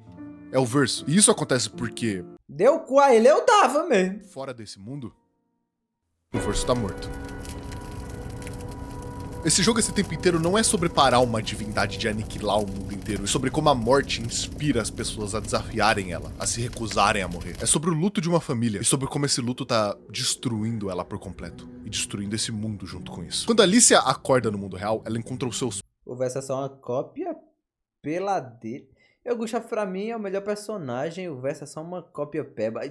é o Verso. E isso acontece porque, Deu cu a ele, eu dava mesmo. fora desse mundo, o Verso tá morto. Esse jogo esse tempo inteiro não é sobre parar uma divindade de aniquilar o mundo inteiro, é sobre como a morte inspira as pessoas a desafiarem ela, a se recusarem a morrer. É sobre o luto de uma família e sobre como esse luto tá destruindo ela por completo e destruindo esse mundo junto com isso. Quando a Alicia acorda no mundo real, ela encontra os seus O verso é só uma cópia pela dele. Eu Gustavo, pra mim, é o melhor personagem. O verso é só uma cópia peba.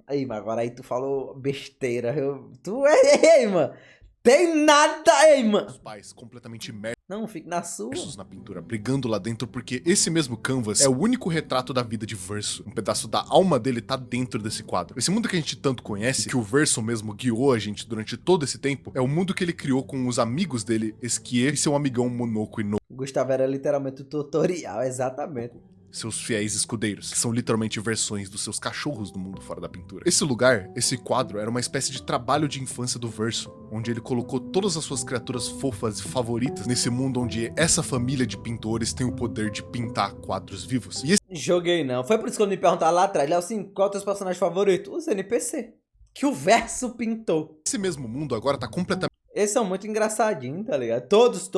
Aí, mas agora aí tu falou besteira. Ei, mano. Tem nada aí, mano. pais completamente imersos Não, fique na sua. na pintura, brigando lá dentro, porque esse mesmo canvas é o único retrato da vida de Verso. Um pedaço da alma dele tá dentro desse quadro. Esse mundo que a gente tanto conhece, que o Verso mesmo guiou a gente durante todo esse tempo, é o mundo que ele criou com os amigos dele, Esquier e seu amigão Monoco e No, Gustavo era literalmente o tutorial, exatamente. seus fiéis escudeiros, que são literalmente versões dos seus cachorros no mundo fora da pintura. Esse lugar, esse quadro, era uma espécie de trabalho de infância do Verso, onde ele colocou todas as suas criaturas fofas e favoritas nesse mundo onde essa família de pintores tem o poder de pintar quadros vivos. E Joguei não. Foi por isso que eu me perguntar lá atrás, Léo, assim, qual é o teu personagem favorito? Os NPC. Que o verso pintou. esse mesmo mundo agora tá completamente Eles são muito engraçadinhos, tá ligado? Todos.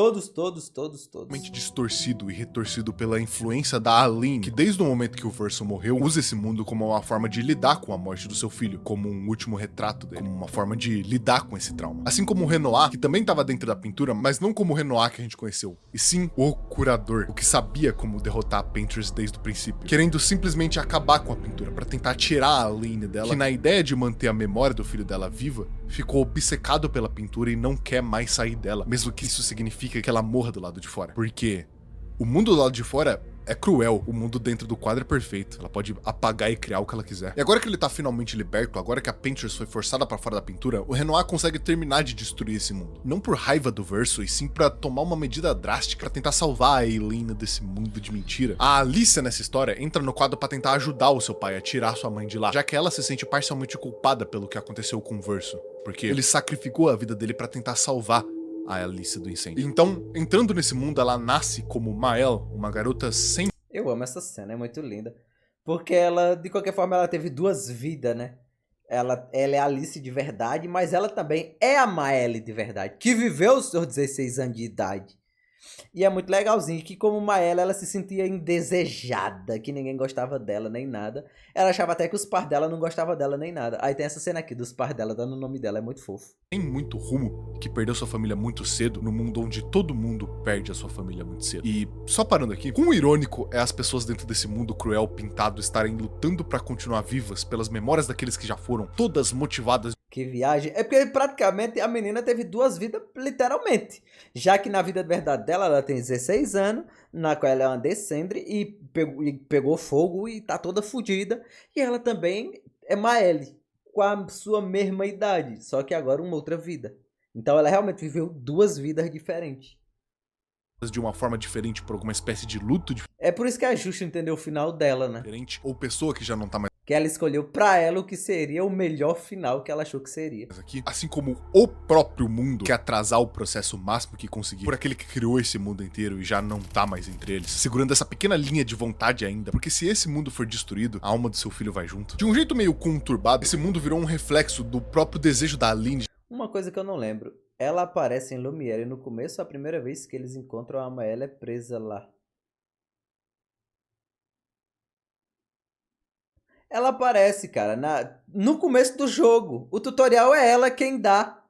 distorcido e retorcido pela influência da Aline, que desde o momento que o Verso morreu, usa esse mundo como uma forma de lidar com a morte do seu filho, como um último retrato dele, como uma forma de lidar com esse trauma. Assim como o Renoir, que também estava dentro da pintura, mas não como o Renoir que a gente conheceu, e sim o curador, o que sabia como derrotar a Paintress desde o princípio, querendo simplesmente acabar com a pintura para tentar tirar a Aline dela, que na ideia de manter a memória do filho dela viva, ficou obcecado pela pintura e não quer mais sair dela, mesmo que isso signifique que ela morra do lado de fora. Porque o mundo do lado de fora é cruel, o mundo dentro do quadro é perfeito. Ela pode apagar e criar o que ela quiser. E agora que ele tá finalmente liberto, agora que a Paintress foi forçada pra fora da pintura, o Renoir consegue terminar de destruir esse mundo. Não por raiva do Verso, e sim pra tomar uma medida drástica pra tentar salvar a Eileen desse mundo de mentira. A Alicia nessa história entra no quadro pra tentar ajudar o seu pai a tirar sua mãe de lá, já que ela se sente parcialmente culpada pelo que aconteceu com o Verso, porque ele sacrificou a vida dele pra tentar salvar a Alicia do incêndio. Então, entrando nesse mundo, ela nasce como Mael, uma garota sem... Eu amo essa cena, é muito linda. Porque ela, de qualquer forma, ela teve duas vidas, né? Ela é a Alice de verdade, mas ela também é a Maelle de verdade, que viveu os seus 16 anos de idade. E é muito legalzinho que, como Maelle, ela se sentia indesejada, que ninguém gostava dela nem nada. Ela achava até que os pais dela não gostavam dela nem nada. Aí tem essa cena aqui dos pais dela dando o nome dela, é muito fofo. Tem muito rumo, que perdeu sua família muito cedo, no mundo onde todo mundo perde a sua família muito cedo. E só parando aqui, quão irônico é as pessoas dentro desse mundo cruel pintado estarem lutando pra continuar vivas pelas memórias daqueles que já foram, todas motivadas. Que viagem. É porque praticamente a menina teve duas vidas, literalmente. Já que na vida de verdade dela, ela tem 16 anos, na qual ela é uma Descendre e pegou fogo e tá toda fodida. E ela também é Maelle, com a sua mesma idade, só que agora uma outra vida. Então ela realmente viveu duas vidas diferentes. De uma forma diferente por alguma espécie de luto É por isso que é justo entender o final dela, né? diferente, ou pessoa que já não tá mais que ela escolheu pra ela o que seria o melhor final que ela achou que seria. Aqui, assim como o próprio mundo quer atrasar o processo máximo que conseguir por aquele que criou esse mundo inteiro e já não tá mais entre eles, segurando essa pequena linha de vontade ainda, porque se esse mundo for destruído, a alma do seu filho vai junto. De um jeito meio conturbado, esse mundo virou um reflexo do próprio desejo da Aline. Uma coisa que eu não lembro, ela aparece em Lumiere no começo, a primeira vez que eles encontram a Maela é presa lá. Ela aparece, cara, no começo do jogo. O tutorial é ela quem dá.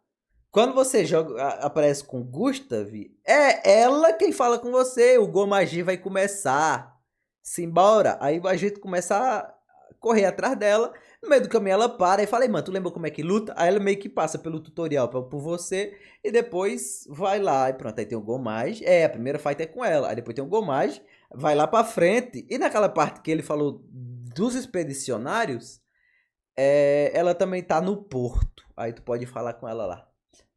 Quando você joga, aparece com Gustav, é ela quem fala com você. O Gomagi vai começar. Simbora. Aí a gente começa a correr atrás dela. No meio do caminho ela para e fala, mano, tu lembra como é que luta? Aí ela meio que passa pelo tutorial por você. E depois vai lá e pronto. Aí tem o Gomagi. A primeira fight é com ela. Aí depois tem o Gomagi. Vai lá pra frente. E naquela parte que ele falou dos expedicionários, ela também tá no porto. Aí tu pode falar com ela lá.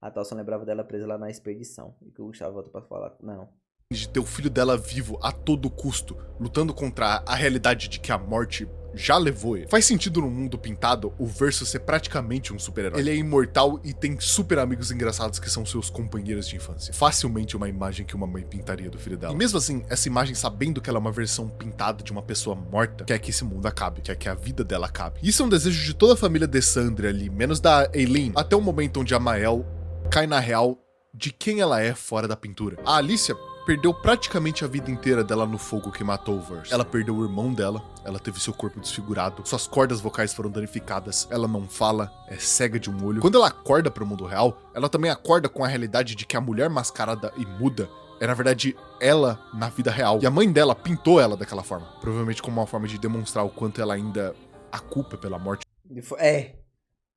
A Tal só lembrava dela presa lá na expedição. E que o Gustavo volta pra falar. Não. De ter o filho dela vivo a todo custo, lutando contra a realidade de que a morte já levou ele. Faz sentido no mundo pintado o Verso ser praticamente um super-herói. Ele é imortal e tem super amigos engraçados que são seus companheiros de infância. Facilmente uma imagem que uma mãe pintaria do filho dela. E mesmo assim, essa imagem, sabendo que ela é uma versão pintada de uma pessoa morta, quer que esse mundo acabe, quer que a vida dela acabe. Isso é um desejo de toda a família de Sandra ali, menos da Eileen, até o momento onde a Mael cai na real de quem ela é fora da pintura. A Alicia perdeu praticamente a vida inteira dela no fogo que matou o Verso. Ela perdeu o irmão dela, ela teve seu corpo desfigurado, suas cordas vocais foram danificadas, ela não fala, é cega de um olho. Quando ela acorda para o mundo real, ela também acorda com a realidade de que a mulher mascarada e muda é na verdade ela na vida real. E a mãe dela pintou ela daquela forma, provavelmente como uma forma de demonstrar o quanto ela ainda a culpa pela morte.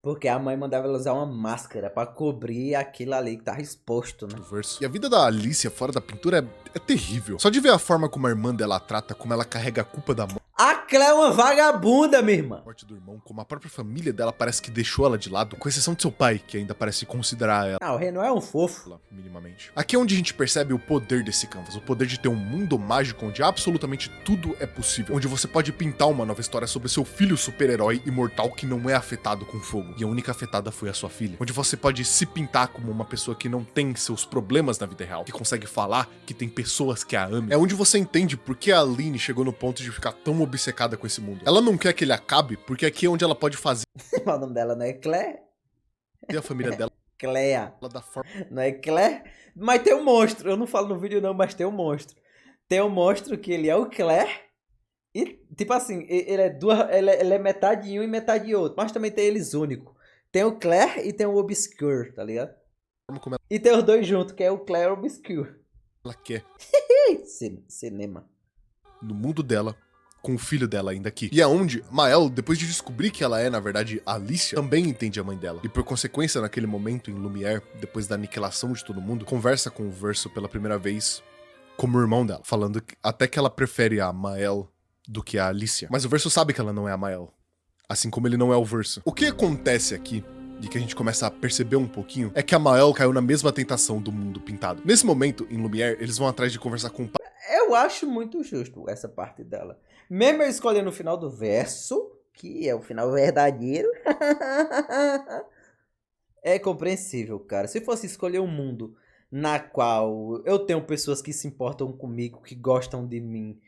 Porque a mãe mandava ela usar uma máscara pra cobrir aquilo ali que tava exposto, né? Do Verso. E a vida da Alicia fora da pintura é terrível. Só de ver a forma como a irmã dela trata, como ela carrega a culpa da A Clé é uma vagabunda, minha irmã. morte do irmão, como a própria família dela parece que deixou ela de lado, com exceção de seu pai, que ainda parece considerar ela Ah, o Renan é um fofo. minimamente. Aqui é onde a gente percebe o poder desse canvas, o poder de ter um mundo mágico onde absolutamente tudo é possível, onde você pode pintar uma nova história sobre seu filho super-herói imortal que não é afetado com fogo, e a única afetada foi a sua filha, onde você pode se pintar como uma pessoa que não tem seus problemas na vida real, que consegue falar, que tem pessoas que a amam. É onde você entende por que a Aline chegou no ponto de ficar tão obcecada com esse mundo. Ela não quer que ele acabe, porque aqui é onde ela pode fazer O nome dela não é Clé? a família dela Cléa. da forma Não é Clé? Mas tem um monstro. Eu não falo no vídeo não, mas tem um monstro. Tem um monstro que ele é o Clé. E, tipo assim, ele é metade um e metade outro. Mas também tem eles únicos. Tem o Claire e tem o Obscure, tá ligado? como E tem os dois juntos, que é o Claire e o Obscure. ela quer Cinema. no mundo dela, com o filho dela ainda aqui. E é onde Mael, depois de descobrir que ela é, na verdade, Alicia, também entende a mãe dela. E por consequência, naquele momento em Lumière, depois da aniquilação de todo mundo, conversa com o Verso pela primeira vez como irmão dela, falando até que ela prefere a Mael do que a Alicia. Mas o Verso sabe que ela não é a Mael, assim como ele não é o Verso. O que acontece aqui, e que a gente começa a perceber um pouquinho, é que a Mael caiu na mesma tentação do mundo pintado. Nesse momento, em Lumière, eles vão atrás de conversar com o pai. Eu acho muito justo essa parte dela. Mesmo eu escolhendo o final do verso, que é o final verdadeiro, é compreensível, cara. Se fosse escolher um mundo na qual eu tenho pessoas que se importam comigo, que gostam de mim,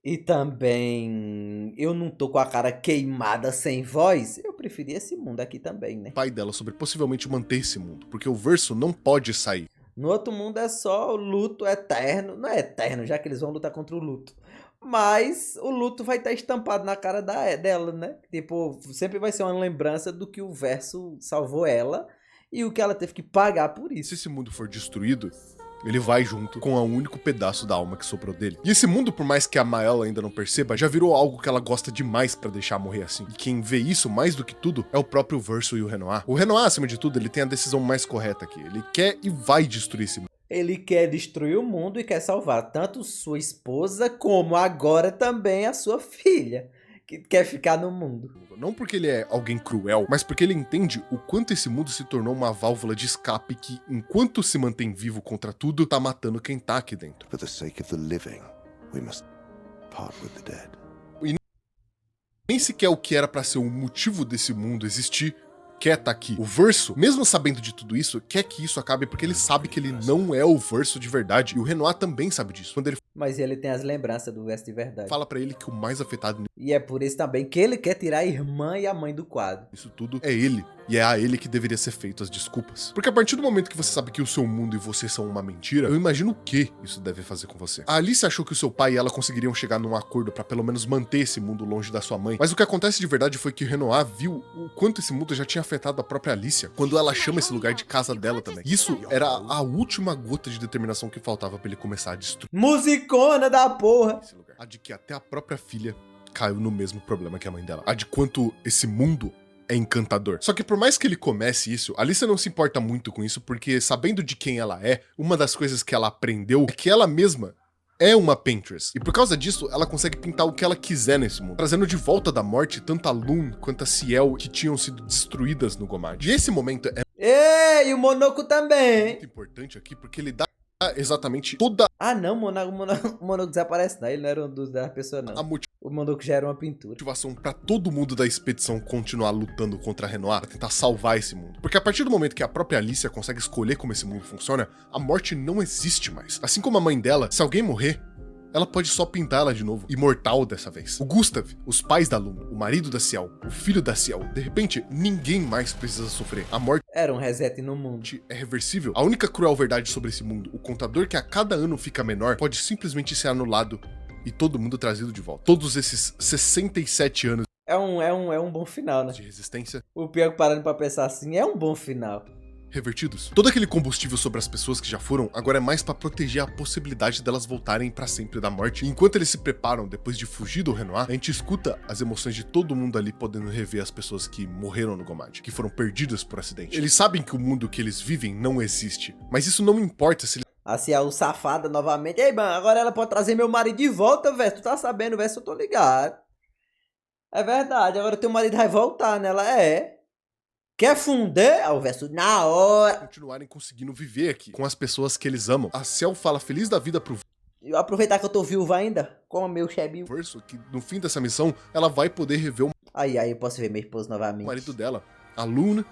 e também eu não tô com a cara queimada sem voz, eu preferia esse mundo aqui também, né? Pai dela sobre possivelmente manter esse mundo, porque o Verso não pode sair. No outro mundo é só o luto eterno. Não é eterno, já que eles vão lutar contra o luto. Mas o luto vai estar estampado na cara dela, né? Tipo, sempre vai ser uma lembrança do que o Verso salvou ela e o que ela teve que pagar por E isso. se esse mundo for destruído, ele vai junto com o único pedaço da alma que sobrou dele. E esse mundo, por mais que a Mael ainda não perceba, já virou algo que ela gosta demais pra deixar morrer assim. E quem vê isso mais do que tudo é o próprio Verso e o Renoir. O Renoir, acima de tudo, ele tem a decisão mais correta aqui. Ele quer e vai destruir esse mundo. Ele quer destruir o mundo e quer salvar tanto sua esposa como agora também a sua filha, que quer ficar no mundo. Não porque ele é alguém cruel, mas porque ele entende o quanto esse mundo se tornou uma válvula de escape que, enquanto se mantém vivo contra tudo, tá matando quem tá aqui dentro. For the sake of the living, we must part with the dead. nem sequer o que era pra ser o motivo desse mundo existir quer tá aqui. O Verso, mesmo sabendo de tudo isso, quer que isso acabe porque ele sabe que ele não é o Verso de verdade. E o Renoir também sabe disso. Quando ele Mas ele tem as lembranças do Verso de verdade. fala pra ele que o mais afetado E é por isso também que ele quer tirar a irmã e a mãe do quadro. nisso tudo é ele. E é a ele que deveria ser feito as desculpas. Porque a partir do momento que você sabe que o seu mundo e você são uma mentira, eu imagino o que isso deve fazer com você. A Alice achou que o seu pai e ela conseguiriam chegar num acordo pra pelo menos manter esse mundo longe da sua mãe. Mas o que acontece de verdade foi que o Renoir viu o quanto esse mundo já tinha afetado a própria Alicia, quando ela chama esse lugar de casa dela também. Isso era a última gota de determinação que faltava pra ele começar a destruir Musicona da porra! esse lugar. A de que até a própria filha caiu no mesmo problema que a mãe dela. A de quanto esse mundo é encantador. Só que por mais que ele comece isso, a Alicia não se importa muito com isso, porque sabendo de quem ela é, uma das coisas que ela aprendeu é que ela mesma é uma paintress. E por causa disso, ela consegue pintar o que ela quiser nesse mundo, trazendo de volta da morte tanto a Loon quanto a Ciel que tinham sido destruídas no Gomad. E esse momento é Ei, e o Monoco também! muito importante aqui, porque ele dá exatamente toda Ah não, o Monoco desaparece não, ele não era um das pessoas não. a O Monoco já era uma pintura. motivação pra todo mundo da expedição continuar lutando contra a Renoir, pra tentar salvar esse mundo. Porque a partir do momento que a própria Alicia consegue escolher como esse mundo funciona, a morte não existe mais. Assim como a mãe dela, se alguém morrer, ela pode só pintar ela de novo, imortal dessa vez. O Gustav, os pais da Luna, o marido da Ciel, o filho da Ciel, de repente, ninguém mais precisa sofrer. A morte Era um reset no mundo. é reversível. A única cruel verdade sobre esse mundo, o contador que a cada ano fica menor, pode simplesmente ser anulado e todo mundo trazido de volta. Todos esses 67 anos É um bom final, né? de resistência O pior que parando pra pensar assim, é um bom final. revertidos. Todo aquele combustível sobre as pessoas que já foram, agora é mais pra proteger a possibilidade delas voltarem pra sempre da morte. E enquanto eles se preparam depois de fugir do Renoir, a gente escuta as emoções de todo mundo ali podendo rever as pessoas que morreram no Gomad, que foram perdidas por acidente. Eles sabem que o mundo que eles vivem não existe, mas isso não importa se Assim, a safada novamente. Ei, mano, agora ela pode trazer meu marido de volta, velho. Tu tá sabendo, velho? Eu tô ligado. É verdade, agora teu marido vai voltar, né? Ela é. Quer funder? Ah, o verso na hora. continuarem conseguindo viver aqui com as pessoas que eles amam. A Ciel fala feliz da vida pro Eu aproveitar que eu tô viúva ainda. Como meu chefe. Verso, que no fim dessa missão, ela vai poder rever o Aí, eu posso ver meu esposo novamente. marido dela, a Luna,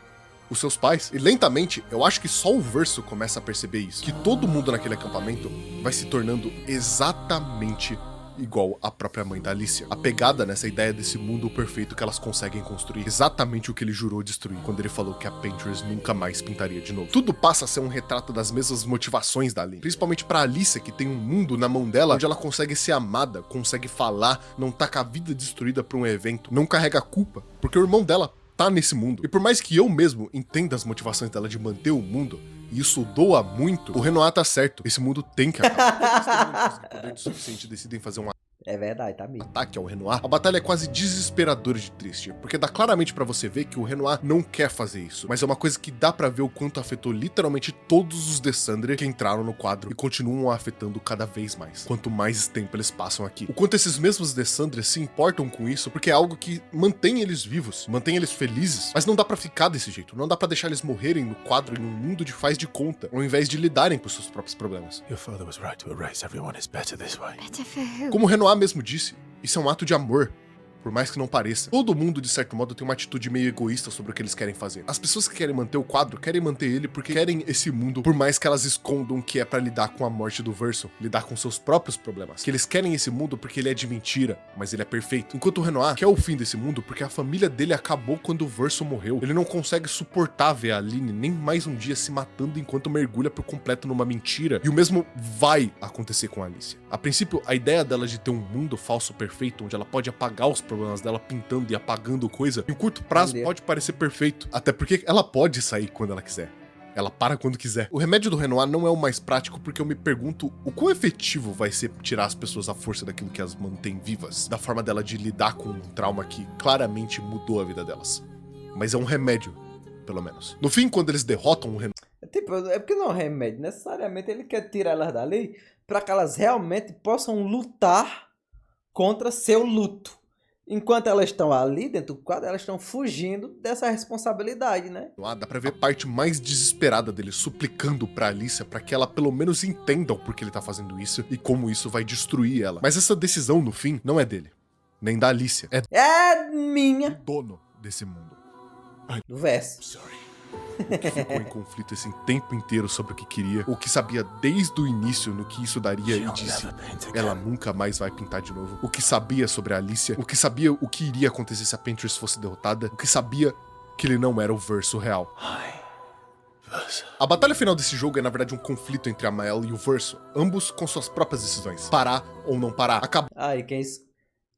os seus pais. E lentamente, eu acho que só o Verso começa a perceber isso. Que todo mundo naquele acampamento vai se tornando exatamente igual a própria mãe da Alicia. Apegada nessa ideia desse mundo perfeito que elas conseguem construir. Exatamente o que ele jurou destruir quando ele falou que a Painter's nunca mais pintaria de novo. Tudo passa a ser um retrato das mesmas motivações da Aline. Principalmente pra Alicia, que tem um mundo na mão dela onde ela consegue ser amada, consegue falar, não tá com a vida destruída por um evento, não carrega culpa, porque o irmão dela tá nesse mundo. E por mais que eu mesmo entenda as motivações dela de manter o mundo, e isso doa muito, o Renoir tá certo. Esse mundo tem que acabar. Se poder suficiente decidem fazer um É verdade, tá mesmo. ataque ao Renoir, a batalha é quase desesperadora de triste, porque dá claramente pra você ver que o Renoir não quer fazer isso, mas é uma coisa que dá pra ver o quanto afetou literalmente todos os Descendants que entraram no quadro e continuam afetando cada vez mais, quanto mais tempo eles passam aqui. O quanto esses mesmos Descendants se importam com isso, porque é algo que mantém eles vivos, mantém eles felizes, mas não dá pra ficar desse jeito, não dá pra deixar eles morrerem no quadro em um mundo de faz de conta, ao invés de lidarem com seus próprios problemas. Your father was right to erase everyone is better this way. Better for who? Como o Renoir mesmo disse, isso é um ato de amor, por mais que não pareça. Todo mundo, de certo modo, tem uma atitude meio egoísta sobre o que eles querem fazer. As pessoas que querem manter o quadro, querem manter ele porque querem esse mundo, por mais que elas escondam que é pra lidar com a morte do Verso, lidar com seus próprios problemas. Que eles querem esse mundo porque ele é de mentira, mas ele é perfeito. Enquanto o Renoir quer o fim desse mundo porque a família dele acabou quando o Verso morreu. Ele não consegue suportar ver a Aline nem mais um dia se matando enquanto mergulha por completo numa mentira. E o mesmo vai acontecer com a Alicia. A princípio, a ideia dela de ter um mundo falso perfeito, onde ela pode apagar os problemas dela pintando e apagando coisa, em curto prazo Entendi. pode parecer perfeito. Até porque ela pode sair quando ela quiser. Ela para quando quiser. O remédio do Renoir não é o mais prático porque eu me pergunto o quão efetivo vai ser tirar as pessoas à força daquilo que as mantém vivas, da forma dela de lidar com um trauma que claramente mudou a vida delas. Mas é um remédio, pelo menos. No fim, quando eles derrotam o Renoir, Tipo, é porque não é um remédio. Necessariamente ele quer tirar elas dali pra que elas realmente possam lutar contra seu luto. Enquanto elas estão ali dentro do quadro, elas estão fugindo dessa responsabilidade, né? dá pra ver a parte mais desesperada dele suplicando pra Alicia pra que ela pelo menos entenda o porquê ele tá fazendo isso e como isso vai destruir ela. Mas essa decisão, no fim, não é dele. nem da Alicia. É É minha. dono desse mundo. Do verso. Sorry. O que ficou em conflito esse tempo inteiro sobre o que queria, o que sabia desde o início no que isso daria e disse, ela nunca mais vai pintar de novo. O que sabia sobre a Alicia, o que sabia o que iria acontecer se a Pentress fosse derrotada, o que sabia que ele não era o Verso real. A batalha final desse jogo é na verdade um conflito entre a Mael e o Verso, ambos com suas próprias decisões. Parar ou não parar. Acabou Aí,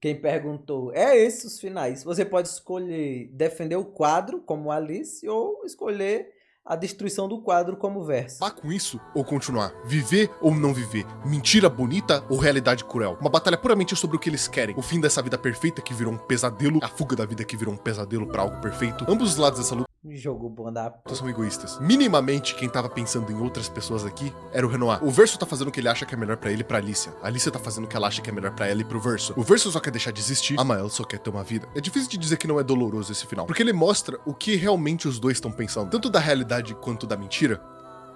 quem perguntou, é esses os finais. Você pode escolher defender o quadro como Alice ou escolher a destruição do quadro como verso. acabar com isso ou continuar? Viver ou não viver? Mentira bonita ou realidade cruel? Uma batalha puramente sobre o que eles querem. O fim dessa vida perfeita que virou um pesadelo, a fuga da vida que virou um pesadelo pra algo perfeito. Ambos os lados dessa luta Jogo bom da são egoístas. Minimamente, quem tava pensando em outras pessoas aqui era o Renoir. O Verso tá fazendo o que ele acha que é melhor pra ele e pra Alicia. A Alicia tá fazendo o que ela acha que é melhor pra ela e pro Verso. O Verso só quer deixar de existir, a Mael só quer ter uma vida. É difícil de dizer que não é doloroso esse final, porque ele mostra o que realmente os dois estão pensando, tanto da realidade quanto da mentira.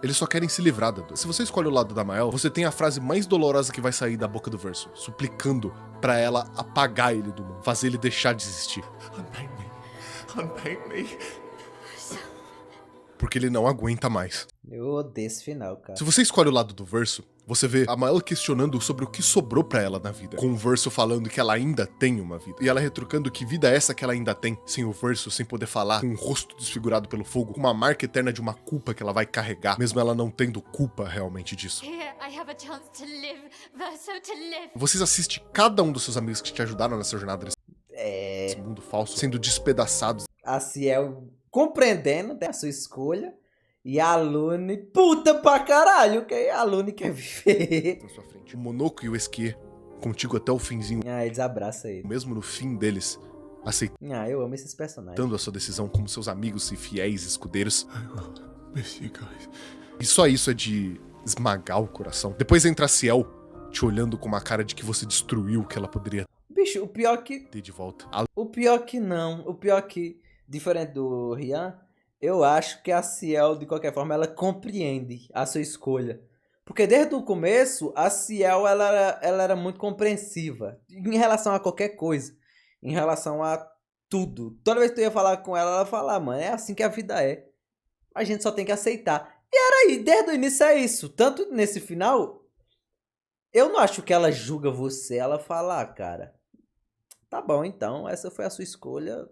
Eles só querem se livrar da dor. Se você escolhe o lado da Mael, você tem a frase mais dolorosa que vai sair da boca do Verso, suplicando pra ela apagar ele do mundo, fazer ele deixar de existir. Unpaint me. Unpaint me. Porque ele não aguenta mais. Eu odeio esse final, cara. Se você escolhe o lado do Verso, você vê a Mael questionando sobre o que sobrou pra ela na vida, com o Verso falando que ela ainda tem uma vida, e ela retrucando que vida é essa que ela ainda tem, sem o Verso, sem poder falar, com o rosto desfigurado pelo fogo, com uma marca eterna de uma culpa que ela vai carregar, mesmo ela não tendo culpa realmente disso. Here I have a chance to live, Verso to live. Vocês assistem cada um dos seus amigos que te ajudaram nessa jornada nesse mundo falso, sendo despedaçados A Ciel compreendendo a sua escolha e a Lune puta pra caralho, que a Lune quer viver. na sua frente. O Monoko e o Esquier, contigo até o finzinho, Ah, eles abraçam ele. mesmo no fim deles, aceitando Ah, eu amo esses personagens. a sua decisão como seus amigos e fiéis escudeiros. I will miss you guys. E só isso é de esmagar o coração. Depois entra a Ciel, te olhando com uma cara de que você destruiu o que ela poderia Bicho, o pior que ter de volta. O pior que não. O pior que, diferente do Rian, eu acho que a Ciel, de qualquer forma, ela compreende a sua escolha. Porque desde o começo, a Ciel, ela era muito compreensiva em relação a qualquer coisa. Em relação a tudo. Toda vez que tu ia falar com ela, ela falava, mano, é assim que a vida é. A gente só tem que aceitar. E era aí, desde o início é isso. Tanto nesse final, eu não acho que ela julga você. Ela fala, cara, tá bom, então, essa foi a sua escolha.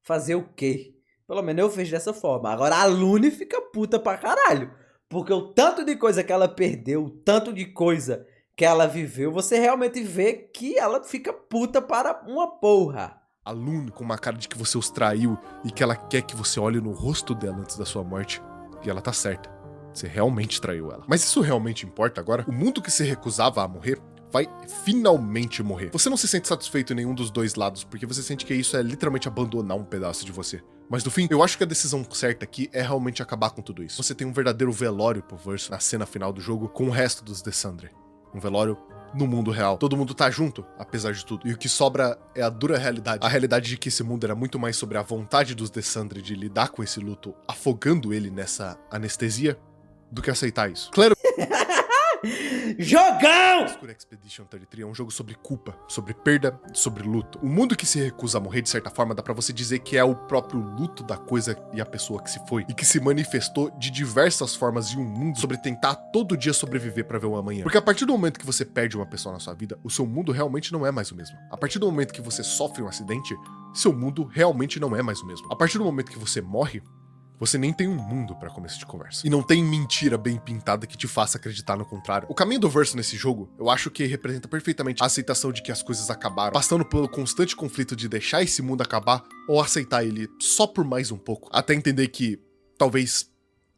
Fazer o quê? Pelo menos eu vejo dessa forma. Agora a Lune fica puta pra caralho. Porque o tanto de coisa que ela perdeu, o tanto de coisa que ela viveu, você realmente vê que ela fica puta para uma porra. A Lune com uma cara de que você os traiu e que ela quer que você olhe no rosto dela antes da sua morte. E ela tá certa. Você realmente traiu ela. Mas isso realmente importa agora? O mundo que se recusava a morrer vai finalmente morrer. Você não se sente satisfeito em nenhum dos dois lados, porque você sente que isso é literalmente abandonar um pedaço de você. Mas no fim, eu acho que a decisão certa aqui é realmente acabar com tudo isso. Você tem um verdadeiro velório pro Verso na cena final do jogo com o resto dos Descendants. Um velório no mundo real. Todo mundo tá junto, apesar de tudo. E o que sobra é a dura realidade. A realidade de que esse mundo era muito mais sobre a vontade dos Descendants de lidar com esse luto, afogando ele nessa anestesia, do que aceitar isso. Claro, Jogão! Obscure Expedition 33 é um jogo sobre culpa, sobre perda, sobre luto. O mundo que se recusa a morrer, de certa forma, dá pra você dizer que é o próprio luto da coisa e a pessoa que se foi, e que se manifestou de diversas formas em um mundo sobre tentar todo dia sobreviver pra ver o amanhã. Porque a partir do momento que você perde uma pessoa na sua vida, o seu mundo realmente não é mais o mesmo. A partir do momento que você sofre um acidente, seu mundo realmente não é mais o mesmo. A partir do momento que você morre, você nem tem um mundo pra começo de conversa. E não tem mentira bem pintada que te faça acreditar no contrário. O caminho do Verso nesse jogo, eu acho que representa perfeitamente a aceitação de que as coisas acabaram, passando pelo constante conflito de deixar esse mundo acabar ou aceitar ele só por mais um pouco, até entender que talvez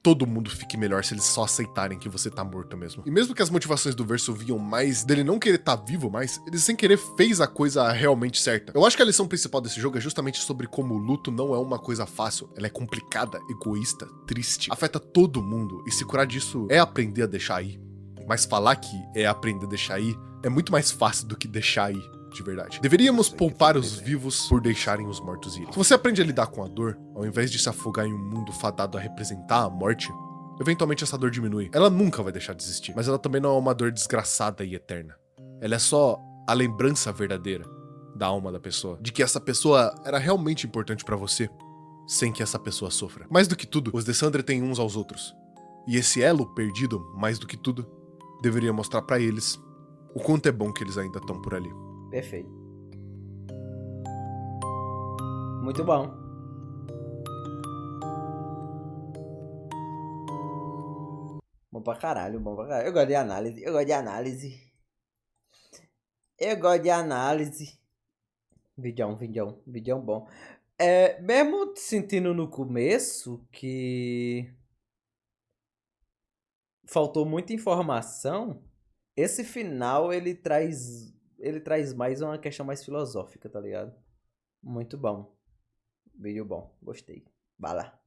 todo mundo fique melhor se eles só aceitarem que você tá morto mesmo. E mesmo que as motivações do Verso vinham mais dele não querer tá vivo mais, ele sem querer fez a coisa realmente certa. Eu acho que a lição principal desse jogo é justamente sobre como o luto não é uma coisa fácil. Ela é complicada, egoísta, triste, afeta todo mundo. E se curar disso é aprender a deixar ir. Mas falar que é aprender a deixar ir é muito mais fácil do que deixar ir. De verdade. Deveríamos poupar os vivos por deixarem os mortos irem. Se você aprende a lidar com a dor, ao invés de se afogar em um mundo fadado a representar a morte, eventualmente essa dor diminui. Ela nunca vai deixar de existir, mas ela também não é uma dor desgraçada e eterna. Ela é só a lembrança verdadeira da alma da pessoa, de que essa pessoa era realmente importante pra você, sem que essa pessoa sofra. Mais do que tudo, os Desandre têm uns aos outros. E esse elo perdido, mais do que tudo, deveria mostrar pra eles o quanto é bom que eles ainda estão por ali. Perfeito. Muito bom. Bom pra caralho, bom pra caralho. Eu gosto de análise, eu gosto de análise. Eu gosto de análise. Vídeo bom. Mesmo sentindo no começo que faltou muita informação, esse final ele traz mais uma questão mais filosófica, tá ligado? Muito bom. Vídeo bom, gostei. Vai lá.